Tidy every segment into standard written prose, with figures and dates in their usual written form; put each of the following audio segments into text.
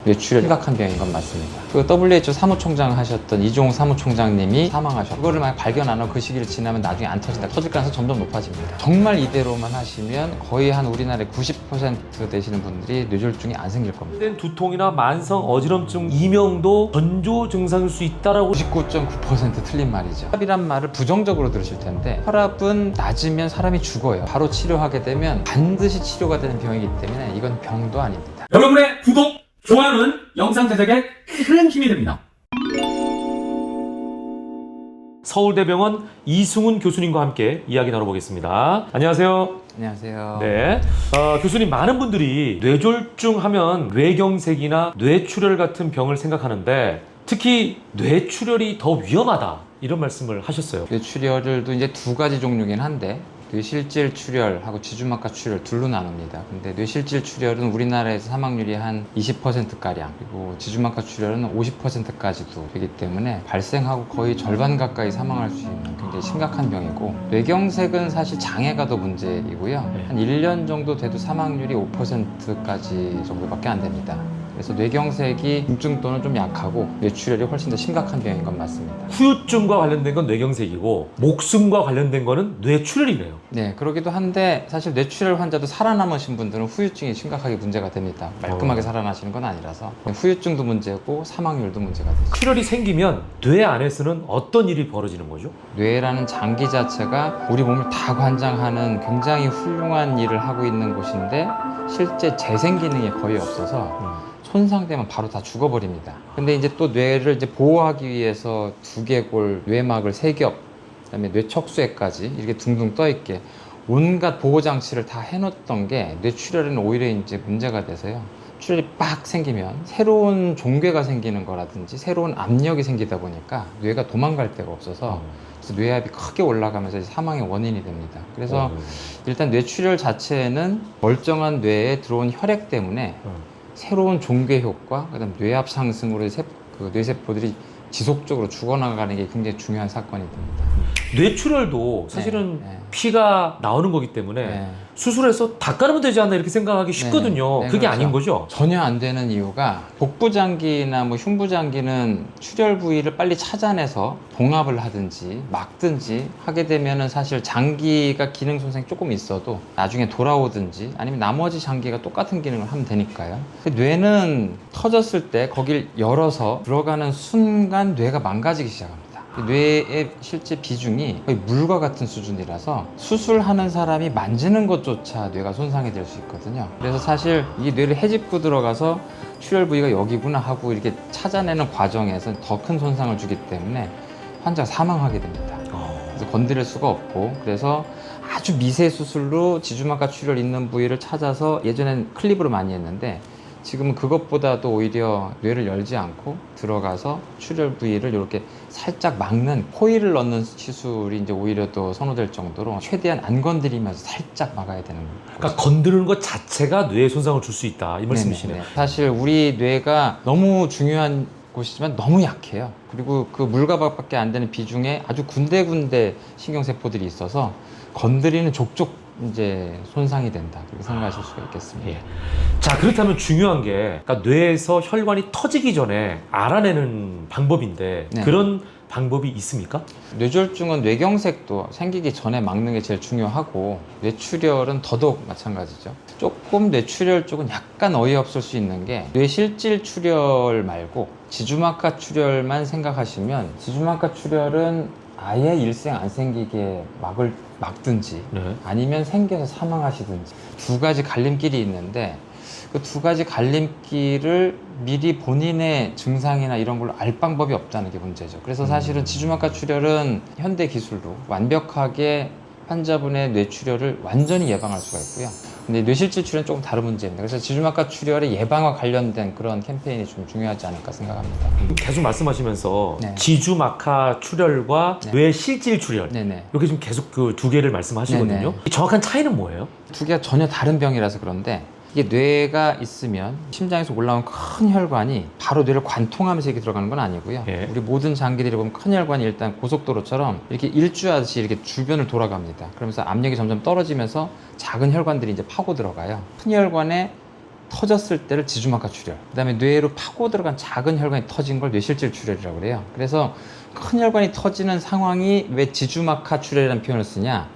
뇌출혈 심각한 병인 건 맞습니다. 그 WHO 사무총장 하셨던 이종욱 사무총장님이 사망하셨고, 그거를 만약 발견 안 하고 그 시기를 지나면 나중에 안 터진다. 터질 가능성이 점점 높아집니다. 정말 이대로만 하시면 거의 한 우리나라의 90% 되시는 분들이 뇌졸중이 안 생길 겁니다. 두통이나 만성 어지럼증 이명도 전조 증상일 수 있다라고. 99.9% 틀린 말이죠. 혈압이란 말을 부정적으로 들으실 텐데, 혈압은 낮으면 사람이 죽어요. 바로 치료하게 되면 반드시 치료가 되는 병이기 때문에 이건 병도 아닙니다. 여러분의 구독, 좋아요는 영상 제작에 큰 힘이 됩니다. 서울대병원 이승훈 교수님과 함께 이야기 나눠보겠습니다. 안녕하세요. 안녕하세요. 네, 교수님, 많은 분들이 뇌졸중 하면 뇌경색이나 뇌출혈 같은 병을 생각하는데 특히 뇌출혈이 더 위험하다 이런 말씀을 하셨어요. 뇌출혈도 이제 두 가지 종류긴 한데, 뇌실질 출혈하고 지주막하 출혈 둘로 나눕니다. 근데 뇌실질 출혈은 우리나라에서 사망률이 한 20%가량, 그리고 지주막하 출혈은 50%까지도 되기 때문에 발생하고 거의 절반 가까이 사망할 수 있는 굉장히 심각한 병이고, 뇌경색은 사실 장애가 더 문제이고요. 한 1년 정도 돼도 사망률이 5%까지 정도밖에 안 됩니다. 그래서 뇌경색이 중증도는 좀 약하고 뇌출혈이 훨씬 더 심각한 병인 건 맞습니다. 후유증과 관련된 건 뇌경색이고 목숨과 관련된 거는 뇌출혈이네요. 네, 그러기도 한데 사실 뇌출혈 환자도 살아남으신 분들은 후유증이 심각하게 문제가 됩니다. 말끔하게 살아나시는 건 아니라서 후유증도 문제고 사망률도 문제가 되죠. 출혈이 생기면 뇌 안에서는 어떤 일이 벌어지는 거죠? 뇌라는 장기 자체가 우리 몸을 다 관장하는 굉장히 훌륭한 일을 하고 있는 곳인데, 실제 재생 기능이 거의 없어서 손상되면 바로 다 죽어버립니다. 근데 이제 또 뇌를 이제 보호하기 위해서 두개골, 뇌막을 3겹, 그다음에 뇌척수액까지 이렇게 둥둥 떠있게 온갖 보호 장치를 다 해놓던 게 뇌출혈에는 오히려 이제 문제가 돼서요. 출혈이 빡 생기면 새로운 종괴가 생기는 거라든지 새로운 압력이 생기다 보니까 뇌가 도망갈 데가 없어서 그래서 뇌압이 크게 올라가면서 사망의 원인이 됩니다. 그래서 일단 뇌출혈 자체는 멀쩡한 뇌에 들어온 혈액 때문에 새로운 종괴 효과, 그다음 뇌압 상승으로 뇌세포들이 지속적으로 죽어나가는 게 굉장히 중요한 사건이 됩니다. 뇌출혈도 사실은 네. 피가 나오는 거기 때문에 네. 수술해서 닦아내면 되지 않나 이렇게 생각하기 쉽거든요. 네, 그게 그렇죠. 아닌 거죠? 전혀 안 되는 이유가, 복부장기나 흉부장기는 출혈 부위를 빨리 찾아내서 봉합을 하든지 막든지 하게 되면은 사실 장기가 기능 손상이 조금 있어도 나중에 돌아오든지 아니면 나머지 장기가 똑같은 기능을 하면 되니까요. 뇌는 터졌을 때 거길 열어서 들어가는 순간 뇌가 망가지기 시작합니다. 뇌의 실제 비중이 거의 물과 같은 수준이라서 수술하는 사람이 만지는 것조차 뇌가 손상이 될 수 있거든요. 그래서 사실 이 뇌를 헤집고 들어가서 출혈 부위가 여기구나 하고 이렇게 찾아내는 과정에서 더 큰 손상을 주기 때문에 환자가 사망하게 됩니다. 그래서 건드릴 수가 없고, 그래서 아주 미세 수술로 지주막하 출혈 있는 부위를 찾아서 예전엔 클립으로 많이 했는데, 지금은 그것보다도 오히려 뇌를 열지 않고 들어가서 출혈 부위를 이렇게 살짝 막는 코일을 넣는 시술이 이제 오히려 더 선호될 정도로 최대한 안 건드리면서 살짝 막아야 되는 거예요. 그러니까 건드리는 것 자체가 뇌에 손상을 줄 수 있다 이 말씀이시네요. 네네. 사실 우리 뇌가 너무 중요한 곳이지만 너무 약해요. 그리고 그 물과 밖에 안 되는 비중에 아주 군데군데 신경세포들이 있어서 건드리는 족족 이제 손상이 된다, 그렇게 생각하실 수가 있겠습니다. 예. 자, 그렇다면 중요한 게, 그러니까 뇌에서 혈관이 터지기 전에 알아내는 방법인데 네. 그런 방법이 있습니까? 뇌졸중은 뇌경색도 생기기 전에 막는 게 제일 중요하고, 뇌출혈은 더더욱 마찬가지죠. 조금 뇌출혈 쪽은 약간 어이없을 수 있는 게, 뇌실질 출혈 말고 지주막하 출혈만 생각하시면, 지주막하 출혈은 아예 일생 안 생기게 막든지 네. 아니면 생겨서 사망하시든지 두 가지 갈림길이 있는데, 그 두 가지 갈림길을 미리 본인의 증상이나 이런 걸로 알 방법이 없다는 게 문제죠. 그래서 사실은 지주막하 출혈은 현대 기술로 완벽하게 환자분의 뇌출혈을 완전히 예방할 수가 있고요. 근데 뇌실질 출혈은 조금 다른 문제입니다. 그래서 지주막하 출혈의 예방과 관련된 그런 캠페인이 좀 중요하지 않을까 생각합니다. 계속 말씀하시면서 네. 지주막하 출혈과 네. 뇌실질 출혈, 네네. 이렇게 좀 계속 그 두 개를 말씀하시거든요. 네네. 이 정확한 차이는 뭐예요? 두 개가 전혀 다른 병이라서 그런데, 이게 뇌가 있으면 심장에서 올라온 큰 혈관이 바로 뇌를 관통하면서 이렇게 들어가는 건 아니고요. 예. 우리 모든 장기들이 보면 큰 혈관이 일단 고속도로처럼 이렇게 일주하듯이 이렇게 주변을 돌아갑니다. 그러면서 압력이 점점 떨어지면서 작은 혈관들이 이제 파고 들어가요. 큰 혈관에 터졌을 때를 지주막하 출혈, 그 다음에 뇌로 파고 들어간 작은 혈관이 터진 걸 뇌실질 출혈이라고 그래요. 그래서 큰 혈관이 터지는 상황이 왜 지주막하 출혈이라는 표현을 쓰냐,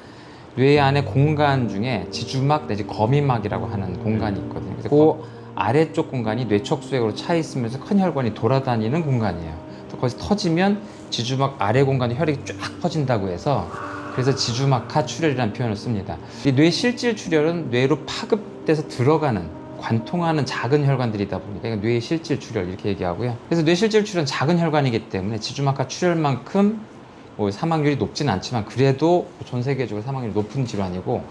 뇌 안에 공간 중에 지주막 내지 거미막이라고 하는 공간이 있거든요. 그래서 그 아래쪽 공간이 뇌척수액으로 차 있으면서 큰 혈관이 돌아다니는 공간이에요. 또 거기서 터지면 지주막 아래 공간에 혈액이 쫙 퍼진다고 해서 그래서 지주막하 출혈이라는 표현을 씁니다. 이 뇌실질 출혈은 뇌로 파급돼서 들어가는 관통하는 작은 혈관들이다 보니까 뇌의 실질 출혈 이렇게 얘기하고요. 그래서 뇌실질 출혈은 작은 혈관이기 때문에 지주막하 출혈만큼 뭐 사망률이 높진 않지만 그래도 전 세계적으로 사망률이 높은 질환이고,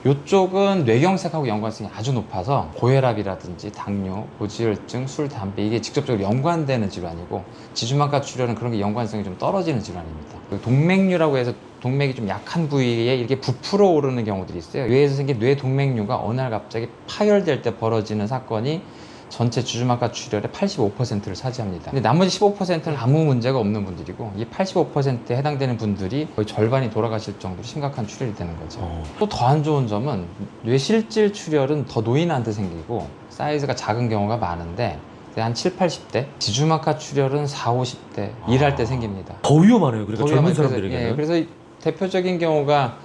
이쪽은 뇌경색하고 연관성이 아주 높아서 고혈압이라든지 당뇨, 고지혈증, 술, 담배 이게 직접적으로 연관되는 질환이고, 지주막하 출혈은 그런 게 연관성이 좀 떨어지는 질환입니다. 동맥류라고 해서 동맥이 좀 약한 부위에 이렇게 부풀어 오르는 경우들이 있어요. 뇌에서 생긴 뇌동맥류가 어느 날 갑자기 파열될 때 벌어지는 사건이 전체 지주막하 출혈의 85%를 차지합니다. 근데 나머지 15%는 아무 문제가 없는 분들이고, 이 85%에 해당되는 분들이 거의 절반이 돌아가실 정도로 심각한 출혈이 되는 거죠. 또 더 안 좋은 점은 뇌실질 출혈은 더 노인한테 생기고 사이즈가 작은 경우가 많은데 한 7, 80대, 지주막하 출혈은 4, 50대 일할 때 생깁니다. 더 위험하네요. 그러니까 더 젊은 위험해요. 사람들에게는. 그래서 이 대표적인 경우가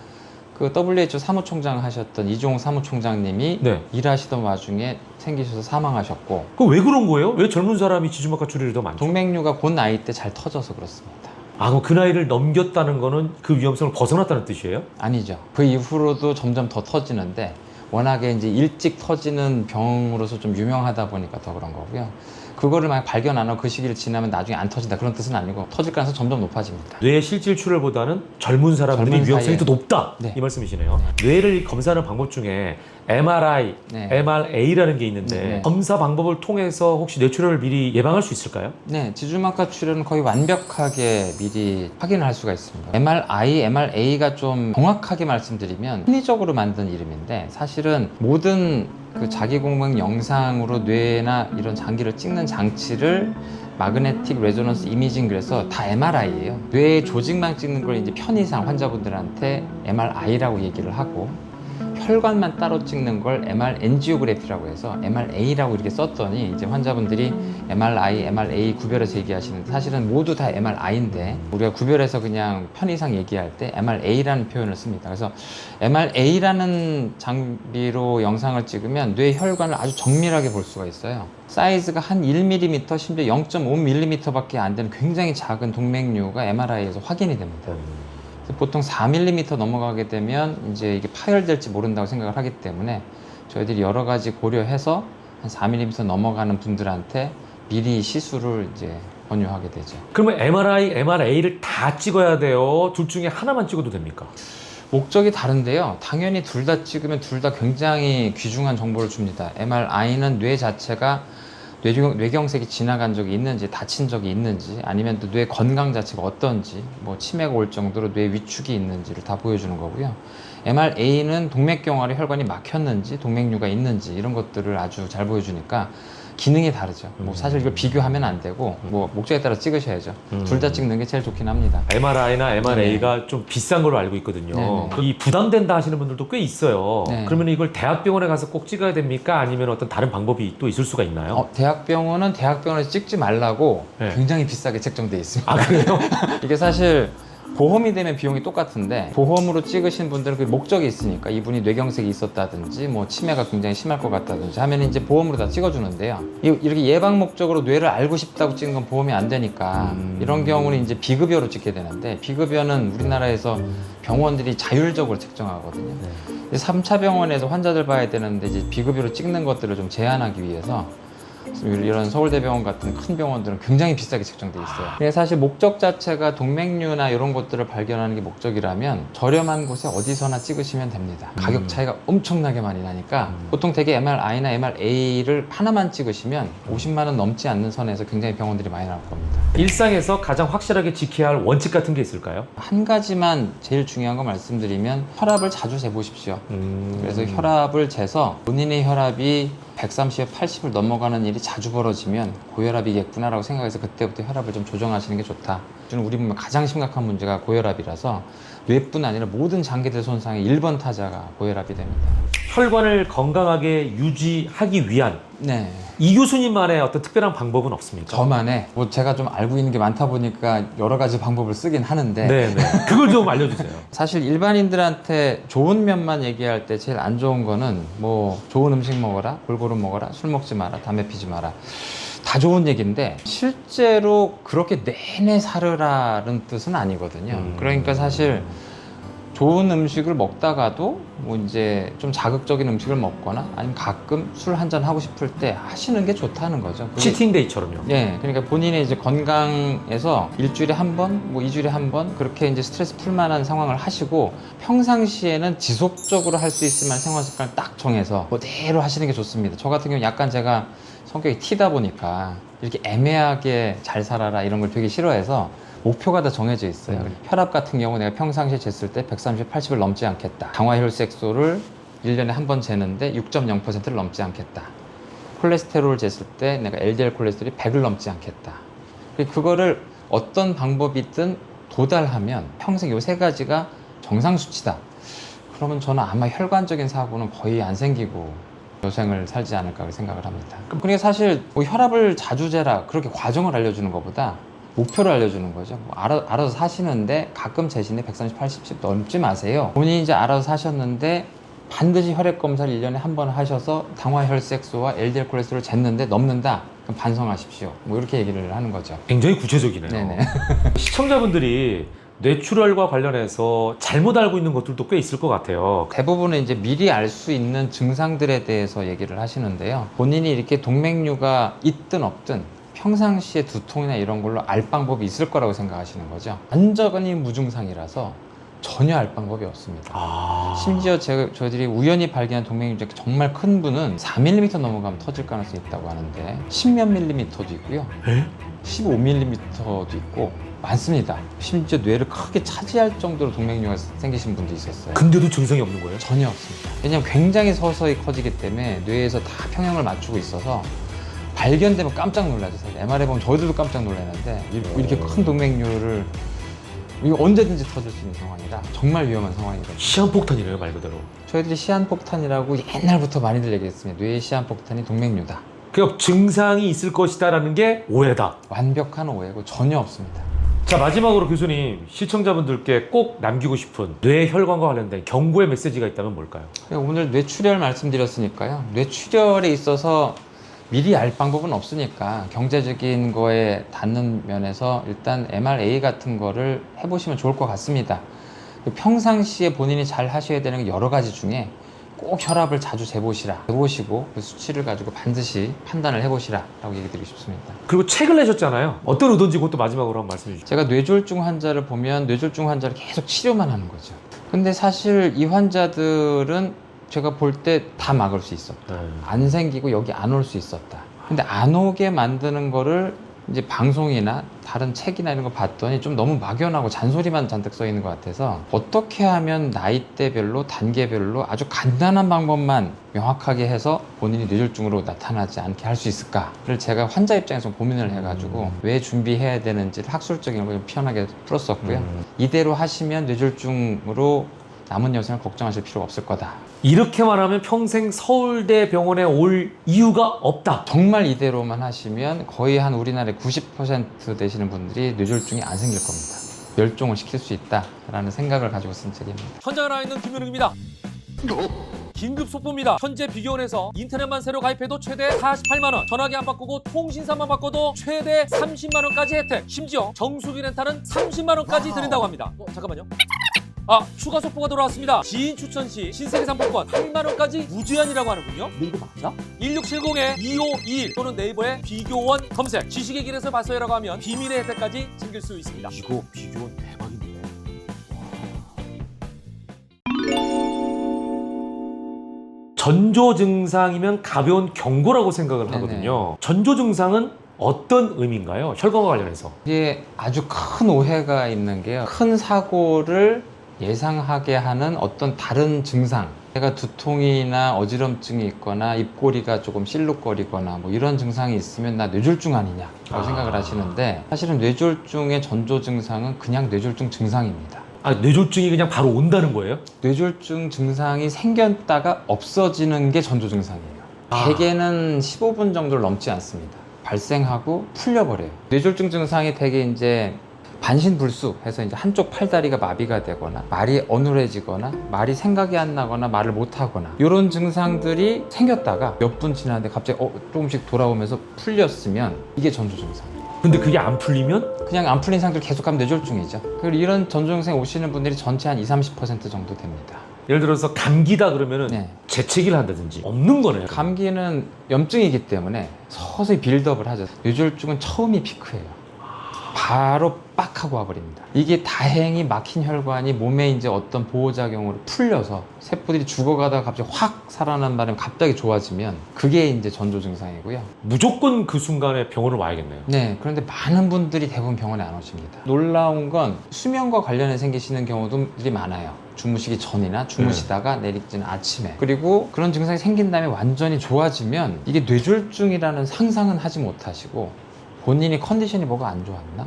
그 WHO 사무총장 하셨던 이종욱 사무총장님이 네. 일하시던 와중에 생기셔서 사망하셨고, 그 왜 그런 거예요? 왜 젊은 사람이 지주막하 출혈이 더 많죠? 동맥류가 곧 나이 때 잘 터져서 그렇습니다. 아, 그럼 그 나이를 넘겼다는 거는 그 위험성을 벗어났다는 뜻이에요? 아니죠. 그 이후로도 점점 더 터지는데 워낙에 이제 일찍 터지는 병으로서 좀 유명하다 보니까 더 그런 거고요. 그거를 만약 발견 안 하고 그 시기를 지나면 나중에 안 터진다 그런 뜻은 아니고, 터질 가능성이 점점 높아집니다. 뇌의 실질 출혈보다는 젊은 사람들이 젊은 위험성이 사이에. 더 높다. 네. 이 말씀이시네요. 뇌를 검사하는 방법 중에 MRI, 네. MRA라는 게 있는데 네. 검사 방법을 통해서 혹시 뇌출혈을 미리 예방할 수 있을까요? 네, 지주막하 출혈은 거의 완벽하게 미리 확인을 할 수가 있습니다. MRI, MRA가 좀 정확하게 말씀드리면 합리적으로 만든 이름인데, 사실은 모든 그 자기공명 영상으로 뇌나 이런 장기를 찍는 장치를 마그네틱 레조넌스 이미징, 그래서 다 MRI예요. 뇌 조직만 찍는 걸 이제 편의상 환자분들한테 MRI라고 얘기를 하고, 혈관만 따로 찍는 걸 MR 엔지오그래피라고 해서 MRA라고 이렇게 썼더니 이제 환자분들이 MRI, MRA 구별해서 얘기하시는데, 사실은 모두 다 MRI인데 우리가 구별해서 그냥 편의상 얘기할 때 MRA라는 표현을 씁니다. 그래서 MRA라는 장비로 영상을 찍으면 뇌 혈관을 아주 정밀하게 볼 수가 있어요. 사이즈가 한 1mm, 심지어 0.5mm밖에 안 되는 굉장히 작은 동맥류가 MRI에서 확인이 됩니다. 보통 4mm 넘어가게 되면 이제 이게 파열될지 모른다고 생각을 하기 때문에 저희들이 여러 가지 고려해서 한 4mm 넘어가는 분들한테 미리 시술을 이제 권유하게 되죠. 그러면 MRI, MRA를 다 찍어야 돼요? 둘 중에 하나만 찍어도 됩니까? 목적이 다른데요. 당연히 둘 다 찍으면 둘 다 굉장히 귀중한 정보를 줍니다. MRI는 뇌 자체가 뇌경색이 지나간 적이 있는지, 다친 적이 있는지, 아니면 또 뇌 건강 자체가 어떤지, 뭐 치매가 올 정도로 뇌 위축이 있는지를 다 보여주는 거고요. MRA는 동맥경화로 혈관이 막혔는지, 동맥류가 있는지 이런 것들을 아주 잘 보여주니까 기능이 다르죠. 뭐 사실 이걸 비교하면 안 되고, 뭐 목적에 따라 찍으셔야죠. 둘 다 찍는 게 제일 좋긴 합니다. MRI나 MRA가 좀 비싼 걸로 알고 있거든요. 네네. 이 부담된다 하시는 분들도 꽤 있어요. 네. 그러면 이걸 대학병원에 가서 꼭 찍어야 됩니까? 아니면 어떤 다른 방법이 또 있을 수가 있나요? 대학병원은 대학병원에서 찍지 말라고 네. 굉장히 비싸게 책정돼 있습니다. 아, 그래요? 이게 사실 보험이 되면 비용이 똑같은데, 보험으로 찍으신 분들은 그 목적이 있으니까, 이분이 뇌경색이 있었다든지 뭐 치매가 굉장히 심할 것 같다든지 하면 이제 보험으로 다 찍어주는데요. 이렇게 예방 목적으로 뇌를 알고 싶다고 찍은 건 보험이 안 되니까 이런 경우는 이제 비급여로 찍게 되는데, 비급여는 우리나라에서 병원들이 자율적으로 책정하거든요. 3차 병원에서 환자들 봐야 되는데 이제 비급여로 찍는 것들을 좀 제한하기 위해서 이런 서울대병원 같은 큰 병원들은 굉장히 비싸게 책정돼 있어요. 근데 사실 목적 자체가 동맥류나 이런 것들을 발견하는 게 목적이라면 저렴한 곳에 어디서나 찍으시면 됩니다. 가격 차이가 엄청나게 많이 나니까 보통 되게 MRI나 MRA를 하나만 찍으시면 50만 원 넘지 않는 선에서 굉장히 병원들이 많이 나올 겁니다. 일상에서 가장 확실하게 지켜야 할 원칙 같은 게 있을까요? 한 가지만 제일 중요한 거 말씀드리면, 혈압을 자주 재보십시오. 그래서 혈압을 재서 본인의 혈압이 130에 80을 넘어가는 일이 자주 벌어지면 고혈압이겠구나라고 생각해서 그때부터 혈압을 좀 조정하시는 게 좋다. 저는 우리 몸에 가장 심각한 문제가 고혈압이라서 뇌뿐 아니라 모든 장기들 손상의 1번 타자가 고혈압이 됩니다. 혈관을 건강하게 유지하기 위한 네. 이 교수님만의 어떤 특별한 방법은 없습니까? 저만의 뭐 제가 좀 알고 있는 게 많다 보니까 여러 가지 방법을 쓰긴 하는데 네네. 그걸 좀 알려주세요. 사실 일반인들한테 좋은 면만 얘기할 때 제일 안 좋은 거는 뭐 좋은 음식 먹어라, 골고루 먹어라, 술 먹지 마라, 담배 피지 마라. 다 좋은 얘기인데 실제로 그렇게 내내 살으라는 뜻은 아니거든요. 그러니까 사실 좋은 음식을 먹다가도 뭐 이제 좀 자극적인 음식을 먹거나 아니면 가끔 술 한잔 하고 싶을 때 하시는 게 좋다는 거죠. 그게 치팅데이처럼요. 예, 그러니까 본인의 이제 건강에서 일주일에 한 번, 뭐 2주일에 한 번 그렇게 이제 스트레스 풀 만한 상황을 하시고 평상시에는 지속적으로 할 수 있을 만한 생활 습관을 딱 정해서 그대로 하시는 게 좋습니다. 저 같은 경우 약간 제가 성격이 T다 보니까 이렇게 애매하게 잘 살아라 이런 걸 되게 싫어해서 목표가 다 정해져 있어요. 혈압 같은 경우 내가 평상시에 쟀을 때 130, 80을 넘지 않겠다. 당화혈색소를 1년에 한 번 재는데 6.0%를 넘지 않겠다. 콜레스테롤을 쟀을 때 내가 LDL 콜레스테롤이 100을 넘지 않겠다. 그거를 어떤 방법이든 도달하면 평생 요 세 가지가 정상 수치다. 그러면 저는 아마 혈관적인 사고는 거의 안 생기고 여생을 살지 않을까 생각을 합니다. 그러니까 사실 뭐 혈압을 자주 재라 그렇게 과정을 알려주는 것보다 목표를 알려주는 거죠. 뭐 알아서 사시는데 가끔 재시는데 130, 80씩 넘지 마세요. 본인이 이제 알아서 사셨는데 반드시 혈액 검사를 1년에 한 번 하셔서 당화혈색소와 LDL 콜레스테롤을 쟀는데 넘는다. 그럼 반성하십시오. 뭐 이렇게 얘기를 하는 거죠. 굉장히 구체적이네요. 네네. 시청자분들이 뇌출혈과 관련해서 잘못 알고 있는 것들도 꽤 있을 것 같아요. 대부분은 이제 미리 알 수 있는 증상들에 대해서 얘기를 하시는데요. 본인이 이렇게 동맥류가 있든 없든 평상시에 두통이나 이런 걸로 알 방법이 있을 거라고 생각하시는 거죠. 완전히 무증상이라서 전혀 알 방법이 없습니다. 심지어 저희들이 우연히 발견한 동맥류 중에 정말 큰 분은 4mm 넘어가면 터질 가능성이 있다고 하는데 10몇 밀리미터도 있고요. 15mm도 있고 많습니다. 심지어 뇌를 크게 차지할 정도로 동맥류가 생기신 분도 있었어요. 근데도 증상이 없는 거예요? 전혀 없습니다. 왜냐하면 굉장히 서서히 커지기 때문에 뇌에서 다 평형을 맞추고 있어서 발견되면 깜짝 놀라죠. 사실 MRI 보면 저희들도 깜짝 놀라는데 이렇게 큰 동맥류를 이거 언제든지 터질 수 있는 상황이라 정말 위험한 상황이거든요. 시한폭탄이네요, 말 그대로. 저희들이 시한폭탄이라고 옛날부터 많이들 얘기했습니다. 뇌의 시한폭탄이 동맥류다. 그러니까 증상이 있을 것이다라는 게 오해다. 완벽한 오해고 전혀 없습니다. 자, 마지막으로 교수님, 시청자분들께 꼭 남기고 싶은 뇌혈관과 관련된 경고의 메시지가 있다면 뭘까요? 오늘 뇌출혈 말씀드렸으니까요. 뇌출혈에 있어서 미리 알 방법은 없으니까 경제적인 거에 닿는 면에서 일단 MRA 같은 거를 해보시면 좋을 것 같습니다. 평상시에 본인이 잘 하셔야 되는 여러 가지 중에 꼭 혈압을 자주 재보시고 그 수치를 가지고 반드시 판단을 해보시라 라고 얘기 드리고 싶습니다. 그리고 책을 내셨잖아요. 어떤 의도인지 그것도 마지막으로 한번 말씀해 주시죠. 제가 뇌졸중 환자를 보면 뇌졸중 환자를 계속 치료만 하는 거죠. 근데 사실 이 환자들은 제가 볼 때 다 막을 수 있었다. 안 생기고 여기 안 올 수 있었다. 근데 안 오게 만드는 거를 이제 방송이나 다른 책이나 이런 거 봤더니 좀 너무 막연하고 잔소리만 잔뜩 써 있는 것 같아서 어떻게 하면 나이대별로 단계별로 아주 간단한 방법만 명확하게 해서 본인이 뇌졸중으로 나타나지 않게 할 수 있을까를 제가 환자 입장에서 고민을 해가지고 왜 준비해야 되는지를 학술적인 걸 좀 피어나게 풀었었고요. 이대로 하시면 뇌졸중으로 남은 여생을 걱정하실 필요가 없을 거다. 이렇게만 하면 평생 서울대 병원에 올 이유가 없다. 정말 이대로만 하시면 거의 한 우리나라의 90% 되시는 분들이 뇌졸중이 안 생길 겁니다. 멸종을 시킬 수 있다라는 생각을 가지고 쓴 책입니다. 현장에 나와 있는 김현웅입니다. 긴급 속보입니다. 현재 비교원에서 인터넷만 새로 가입해도 최대 48만 원, 전화기 안 바꾸고 통신사만 바꿔도 최대 30만 원까지 혜택. 심지어 정수기 렌탈은 30만 원까지 드린다고 합니다. 잠깐만요. 추가 속보가 돌아왔습니다. 지인 추천 시 신세계 상품권 8만 원까지 무제한이라고 하는군요. 근데 이거 맞아? 1670-2521 또는 네이버에 비교원 검색. 지식의 길에서 봤어요라고 하면 비밀의 혜택까지 챙길 수 있습니다. 이거 비교원 대박인데. 전조 증상이면 가벼운 경고라고 생각을 하거든요. 전조 증상은 어떤 의미인가요? 혈관과 관련해서. 이게 아주 큰 오해가 있는 게요. 큰 사고를 예상하게 하는 어떤 다른 증상, 내가 두통이나 어지럼증이 있거나 입꼬리가 조금 실룩거리거나 뭐 이런 증상이 있으면 나 뇌졸중 아니냐라고 생각을 하시는데, 사실은 뇌졸중의 전조 증상은 그냥 뇌졸중 증상입니다. 아, 뇌졸중이 그냥 바로 온다는 거예요? 뇌졸중 증상이 생겼다가 없어지는 게 전조 증상이에요. 대개는 15분 정도를 넘지 않습니다. 발생하고 풀려버려요. 뇌졸중 증상이 되게 이제 반신불수해서 이제 한쪽 팔다리가 마비가 되거나 말이 어눌해지거나 말이 생각이 안 나거나 말을 못 하거나 이런 증상들이 생겼다가 몇 분 지났는데 갑자기 조금씩 돌아오면서 풀렸으면 이게 전조 증상이에요. 근데 그게 안 풀리면? 그냥 안 풀린 상태로 계속하면 뇌졸중이죠. 그리고 이런 전조 증상에 오시는 분들이 전체 한 20-30% 정도 됩니다. 예를 들어서 감기다 그러면은 네. 재채기를 한다든지 없는 거네요. 감기는 염증이기 때문에 서서히 빌드업을 하죠. 뇌졸중은 처음이 피크예요. 바로 빡 하고 와버립니다. 이게 다행히 막힌 혈관이 몸에 이제 어떤 보호작용으로 풀려서 세포들이 죽어가다가 갑자기 확 살아난 바람에 갑자기 좋아지면 그게 이제 전조 증상이고요. 무조건 그 순간에 병원을 와야겠네요. 네, 그런데 많은 분들이 대부분 병원에 안 오십니다. 놀라운 건 수면과 관련해 생기시는 경우들이 많아요. 주무시기 전이나 주무시다가 내리쬐는 아침에. 그리고 그런 증상이 생긴 다음에 완전히 좋아지면 이게 뇌졸중이라는 상상은 하지 못하시고 본인이 컨디션이 뭐가 안 좋았나?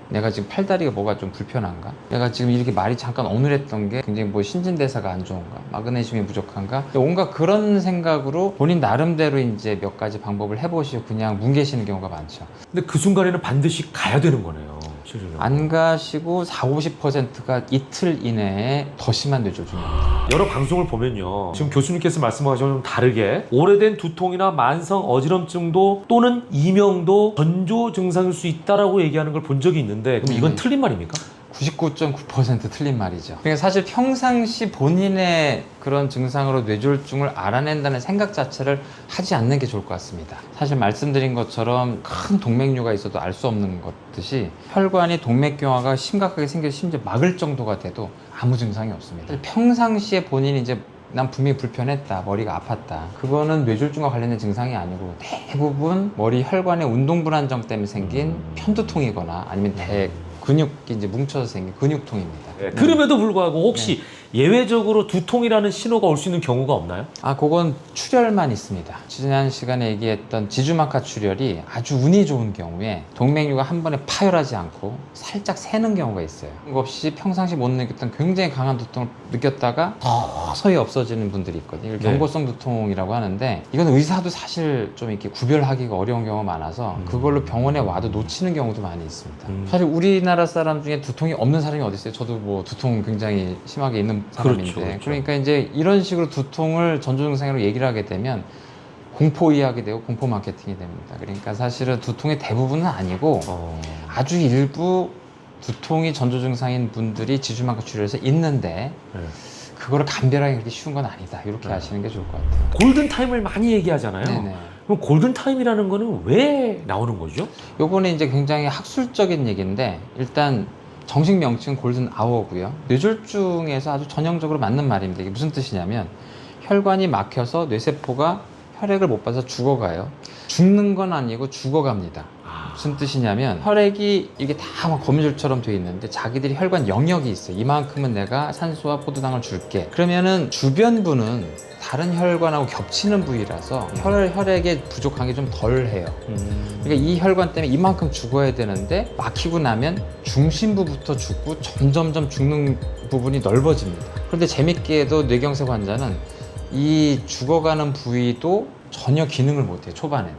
내가 지금 팔다리가 뭐가 좀 불편한가? 내가 지금 이렇게 말이 잠깐 어눌했던 게 굉장히 뭐 신진대사가 안 좋은가? 마그네슘이 부족한가? 온갖 그런 생각으로 본인 나름대로 이제 몇 가지 방법을 해보시고 그냥 뭉개시는 경우가 많죠. 근데 그 순간에는 반드시 가야 되는 거네요. 실제로. 안 가시고 40-50%가 이틀 이내에 더 심한 뇌졸중입니다. 여러 방송을 보면요. 지금 교수님께서 말씀하신 좀 다르게 오래된 두통이나 만성 어지럼증도 또는 이명도 전조 증상일 수 있다라고 얘기하는 걸 본 적이 있는데 그럼 이건 틀린 말입니까? 99.9% 틀린 말이죠. 그러니까 사실 평상시 본인의 그런 증상으로 뇌졸중을 알아낸다는 생각 자체를 하지 않는 게 좋을 것 같습니다. 사실 말씀드린 것처럼 큰 동맥류가 있어도 알 수 없는 것듯이 혈관이 동맥경화가 심각하게 생겨서 심지어 막을 정도가 돼도 아무 증상이 없습니다. 평상시에 본인이 이제 난 분명히 불편했다, 머리가 아팠다, 그거는 뇌졸중과 관련된 증상이 아니고 대부분 머리 혈관의 운동 불안정 때문에 생긴 편두통이거나 아니면 근육이 이제 뭉쳐서 생긴 근육통입니다. 네. 그럼에도 불구하고 혹시 예외적으로 두통이라는 신호가 올 수 있는 경우가 없나요? 그건 출혈만 있습니다. 지난 시간에 얘기했던 지주막하 출혈이 아주 운이 좋은 경우에 동맥류가 한 번에 파열하지 않고 살짝 새는 경우가 있어요. 그거 없이 평상시 못 느꼈던 굉장히 강한 두통을 느꼈다가 서서히 없어지는 분들이 있거든요. 이걸 경고성 두통이라고 하는데 이건 의사도 사실 좀 이렇게 구별하기가 어려운 경우가 많아서 그걸로 병원에 와도 놓치는 경우도 많이 있습니다. 사실 우리나라 사람 중에 두통이 없는 사람이 어디 있어요? 저도 뭐 두통 굉장히 심하게 있는 사람인데 그렇죠. 그러니까 이제 이런 식으로 두통을 전조 증상으로 얘기를 하게 되면 공포 이야기 되고 공포 마케팅이 됩니다. 그러니까 사실은 두통의 대부분은 아니고 아주 일부 두통이 전조 증상인 분들이 지주막하 출혈에서 있는데 그거를 감별하기 그렇게 쉬운 건 아니다. 이렇게 하시는 게 좋을 것 같아요. 골든타임을 많이 얘기하잖아요. 네네. 그럼 골든타임이라는 거는 왜 나오는 거죠? 요거는 이제 굉장히 학술적인 얘기인데 일단 정식 명칭은 골든 아워고요. 뇌졸중에서 아주 전형적으로 맞는 말입니다. 이게 무슨 뜻이냐면 혈관이 막혀서 뇌세포가 혈액을 못 받아서 죽어가요. 죽는 건 아니고 죽어갑니다. 무슨 뜻이냐면 혈액이 이게 다 막 거미줄처럼 돼 있는데 자기들이 혈관 영역이 있어요. 이만큼은 내가 산소와 포도당을 줄게. 그러면은 주변부는 다른 혈관하고 겹치는 부위라서 혈액의 부족한 게 좀 덜 해요. 그러니까 이 혈관 때문에 이만큼 죽어야 되는데 막히고 나면 중심부부터 죽고 점점점 죽는 부분이 넓어집니다. 그런데 재밌게도 뇌경색 환자는 이 죽어가는 부위도 전혀 기능을 못해요, 초반엔.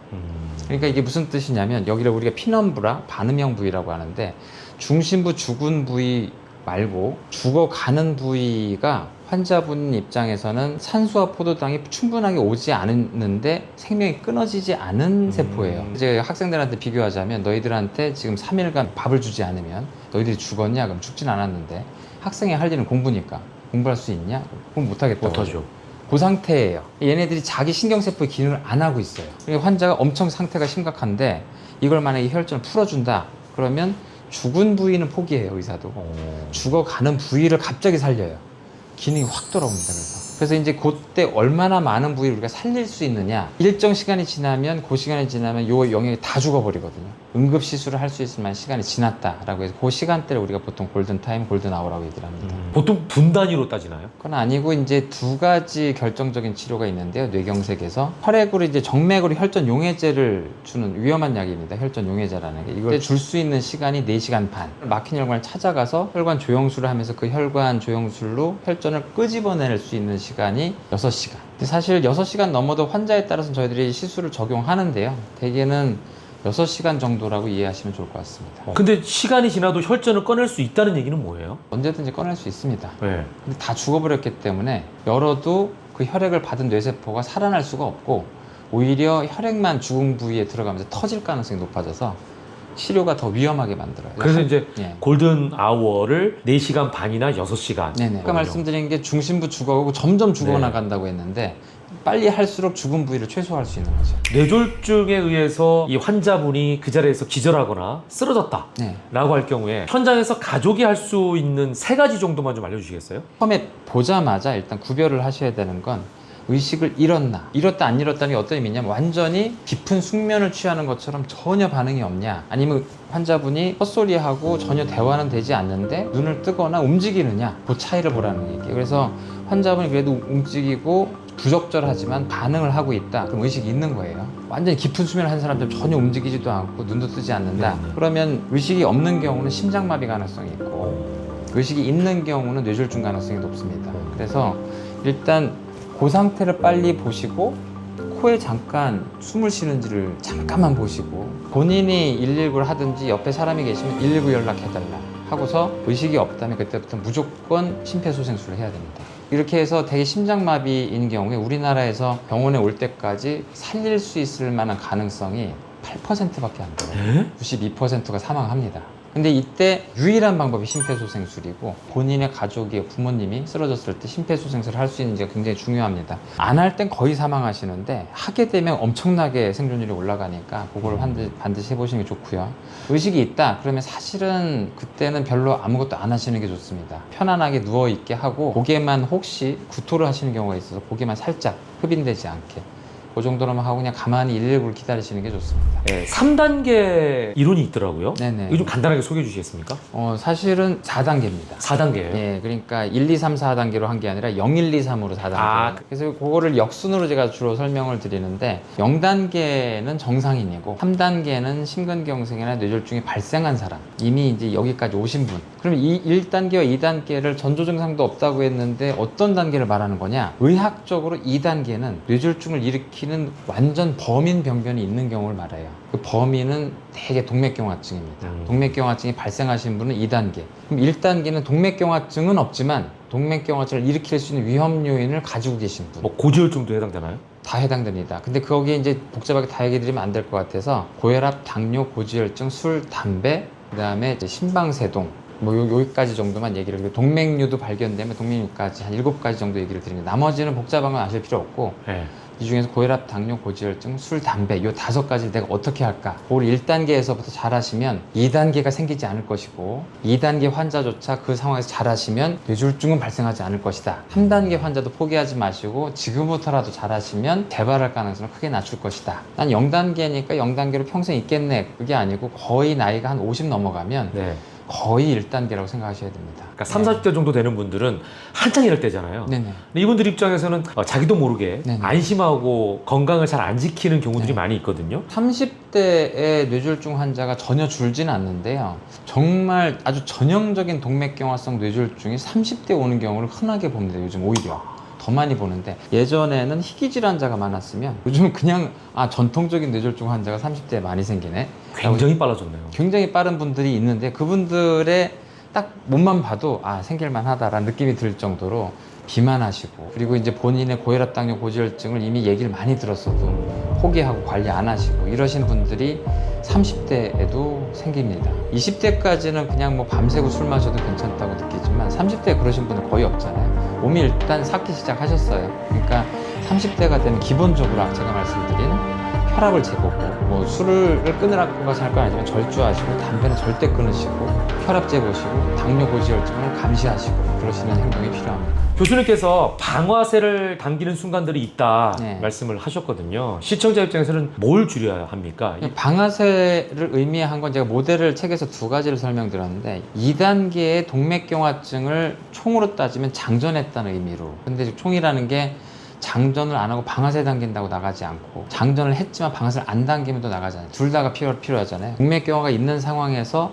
그러니까 이게 무슨 뜻이냐면 여기를 우리가 피넘브라, 반음형 부위라고 하는데 중심부 죽은 부위 말고 죽어가는 부위가 환자분 입장에서는 산소와 포도당이 충분하게 오지 않는데 생명이 끊어지지 않은 세포예요. 이제 학생들한테 비교하자면 너희들한테 지금 3일간 밥을 주지 않으면 너희들이 죽었냐? 그럼 죽진 않았는데 학생이 할 일은 공부니까 공부할 수 있냐? 공부 못하겠다고. 못하죠. 그 상태예요. 얘네들이 자기 신경세포의 기능을 안 하고 있어요. 그러니까 환자가 엄청 상태가 심각한데 이걸 만약에 혈전을 풀어준다 그러면 죽은 부위는 포기해요, 의사도. 죽어가는 부위를 갑자기 살려요. 기능이 확 돌아옵니다. 그래서 그래서 이제 그때 얼마나 많은 부위를 우리가 살릴 수 있느냐. 일정 시간이 지나면 그 시간이 지나면 요 영역이 다 죽어버리거든요. 응급 시술을 할 수 있을 만한 시간이 지났다라고 해서 그 시간대를 우리가 보통 골든 타임, 골든 아워라고 얘기를 합니다. 보통 분 단위로 따지나요? 그건 아니고 이제 두 가지 결정적인 치료가 있는데요. 뇌경색에서 혈액으로 이제 정맥으로 혈전 용해제를 주는 위험한 약입니다. 혈전 용해제라는 게 이걸 줄 수 있는 시간이 4시간 반. 막힌 혈관을 찾아가서 혈관 조영술을 하면서 그 혈관 조영술로 혈전을 끄집어낼 수 있는 시간이 6시간. 사실 6시간 넘어도 환자에 따라서는 저희들이 시술을 적용하는데요. 대개는 6시간 정도라고 이해하시면 좋을 것 같습니다. 근데 시간이 지나도 혈전을 꺼낼 수 있다는 얘기는 뭐예요? 언제든지 꺼낼 수 있습니다. 네. 근데 다 죽어버렸기 때문에 열어도 그 혈액을 받은 뇌세포가 살아날 수가 없고 오히려 혈액만 죽은 부위에 들어가면서 터질 가능성이 높아져서 치료가 더 위험하게 만들어요. 그래서 이제 예. 골든 아워를 4시간 반이나 6시간. 네네. 아까 말씀드린 게 중심부 죽어가고 점점 죽어나간다고 했는데 빨리 할수록 죽은 부위를 최소화할 수 있는 거죠. 뇌졸중에 의해서 이 환자분이 그 자리에서 기절하거나 쓰러졌다 네. 라고 할 경우에 현장에서 가족이 할 수 있는 3가지 정도만 좀 알려주시겠어요? 처음에 보자마자 일단 구별을 하셔야 되는 건 의식을 잃었나, 잃었다 안 잃었다는 게 어떤 의미냐면 완전히 깊은 숙면을 취하는 것처럼 전혀 반응이 없냐, 아니면 환자분이 헛소리하고 전혀 대화는 되지 않는데 눈을 뜨거나 움직이느냐, 그 차이를 보라는 얘기예요. 그래서 환자분이 그래도 움직이고 부적절하지만 반응을 하고 있다, 그럼 의식이 있는 거예요. 완전히 깊은 수면을 한 사람처럼 전혀 움직이지도 않고 눈도 뜨지 않는다, 그러면 의식이 없는 경우는 심장마비 가능성이 있고 의식이 있는 경우는 뇌졸중 가능성이 높습니다. 그래서 일단 그 상태를 빨리 보시고 코에 잠깐 숨을 쉬는지를 잠깐만 보시고 본인이 119를 하든지 옆에 사람이 계시면 119 연락해달라 하고서 의식이 없다면 그때부터 무조건 심폐소생술을 해야 됩니다. 이렇게 해서 대개 심장마비인 경우에 우리나라에서 병원에 올 때까지 살릴 수 있을 만한 가능성이 8%밖에 안 돼요. 92%가 사망합니다. 근데 이때 유일한 방법이 심폐소생술이고 본인의 가족이 부모님이 쓰러졌을 때 심폐소생술을 할 수 있는지가 굉장히 중요합니다. 안 할 땐 거의 사망하시는데 하게 되면 엄청나게 생존율이 올라가니까 그걸 반드시 해보시는 게 좋고요. 의식이 있다 그러면 사실은 그때는 별로 아무것도 안 하시는 게 좋습니다. 편안하게 누워있게 하고 고개만 혹시 구토를 하시는 경우가 있어서 고개만 살짝 흡인되지 않게 그 정도로만 하고 그냥 가만히 119를 기다리시는 게 좋습니다. 네, 3단계 이론이 있더라고요. 네네. 이거 좀 간단하게 소개해 주시겠습니까? 사실은 4단계입니다. 4단계예요? 예, 그러니까 1, 2, 3, 4단계로 한 게 아니라 0, 1, 2, 3으로 4단계. 아. 그래서 그거를 역순으로 제가 주로 설명을 드리는데 0단계는 정상인이고 3단계는 심근경색이나 뇌졸중이 발생한 사람, 이미 이제 여기까지 오신 분. 그럼 이 1단계와 2단계를 전조 증상도 없다고 했는데 어떤 단계를 말하는 거냐? 의학적으로 2단계는 뇌졸중을 일으키는 완전 범인 병변이 있는 경우를 말해요. 그 범인은 대개 동맥경화증입니다. 동맥경화증이 발생하신 분은 2단계. 그럼 1단계는 동맥경화증은 없지만 동맥경화증을 일으킬 수 있는 위험 요인을 가지고 계신 분. 뭐 고지혈증도 해당되나요? 다 해당됩니다. 근데 거기에 이제 복잡하게 다 얘기 드리면 안 될 것 같아서 고혈압, 당뇨, 고지혈증, 술, 담배, 그 다음에 심방세동, 뭐 여기까지 정도만 얘기를 드리고 동맥류도 발견되면 동맥류까지 한 7가지 정도 얘기를 드립니다. 나머지는 복잡한 건 아실 필요 없고 네. 이 중에서 고혈압, 당뇨, 고지혈증, 술, 담배 이 5가지를 내가 어떻게 할까? 그걸 1단계에서부터 잘 하시면 2단계가 생기지 않을 것이고 2단계 환자조차 그 상황에서 잘 하시면 뇌졸중은 발생하지 않을 것이다. 3단계 환자도 포기하지 마시고 지금부터라도 잘 하시면 재발할 가능성을 크게 낮출 것이다. 난 0단계니까 0단계로 평생 있겠네. 그게 아니고 거의 나이가 한 50 넘어가면 네. 거의 1단계라고 생각하셔야 됩니다. 그러니까 3, 40대 정도 되는 분들은 한창 이럴 때잖아요. 네네. 근데 이분들 입장에서는 자기도 모르게 네네. 안심하고 건강을 잘 안 지키는 경우들이 네. 많이 있거든요. 30대의 뇌졸중 환자가 전혀 줄지는 않는데요. 정말 아주 전형적인 동맥경화성 뇌졸중이 30대에 오는 경우를 흔하게 봅니다. 요즘 오히려. 더 많이 보는데 예전에는 희귀질환자가 많았으면 요즘은 그냥 전통적인 뇌졸중 환자가 30대에 많이 생기네. 굉장히 빨라졌네요. 굉장히 빠른 분들이 있는데 그분들의 딱 몸만 봐도 생길만 하다라는 느낌이 들 정도로 비만하시고 그리고 이제 본인의 고혈압, 당뇨, 고지혈증을 이미 얘기를 많이 들었어도 포기하고 관리 안 하시고 이러신 분들이 30대에도 생깁니다. 20대까지는 그냥 뭐 밤새고 술 마셔도 괜찮다고 느끼지만 30대에 그러신 분들 거의 없잖아요. 몸이 일단 삭기 시작하셨어요. 그러니까 30대가 되면 기본적으로 제가 말씀드린 혈압을 재보고 뭐 술을 끊으라고 가서 할 건 아니지만 절주하시고 담배는 절대 끊으시고 혈압 재보시고 당뇨 고지혈증을 감시하시고 그러시는 행동이 필요합니다. 교수님께서 방아쇠를 당기는 순간들이 있다 네. 말씀을 하셨거든요. 시청자 입장에서는 뭘 줄여야 합니까? 방아쇠를 의미한 건 제가 모델을 책에서 두 가지를 설명드렸는데 2단계의 동맥경화증을 총으로 따지면 장전했다는 의미로. 근데 총이라는 게 장전을 안 하고 방아쇠 당긴다고 나가지 않고 장전을 했지만 방아쇠를 안 당기면 또 나가잖아요. 둘 다가 필요하잖아요. 동맥경화가 있는 상황에서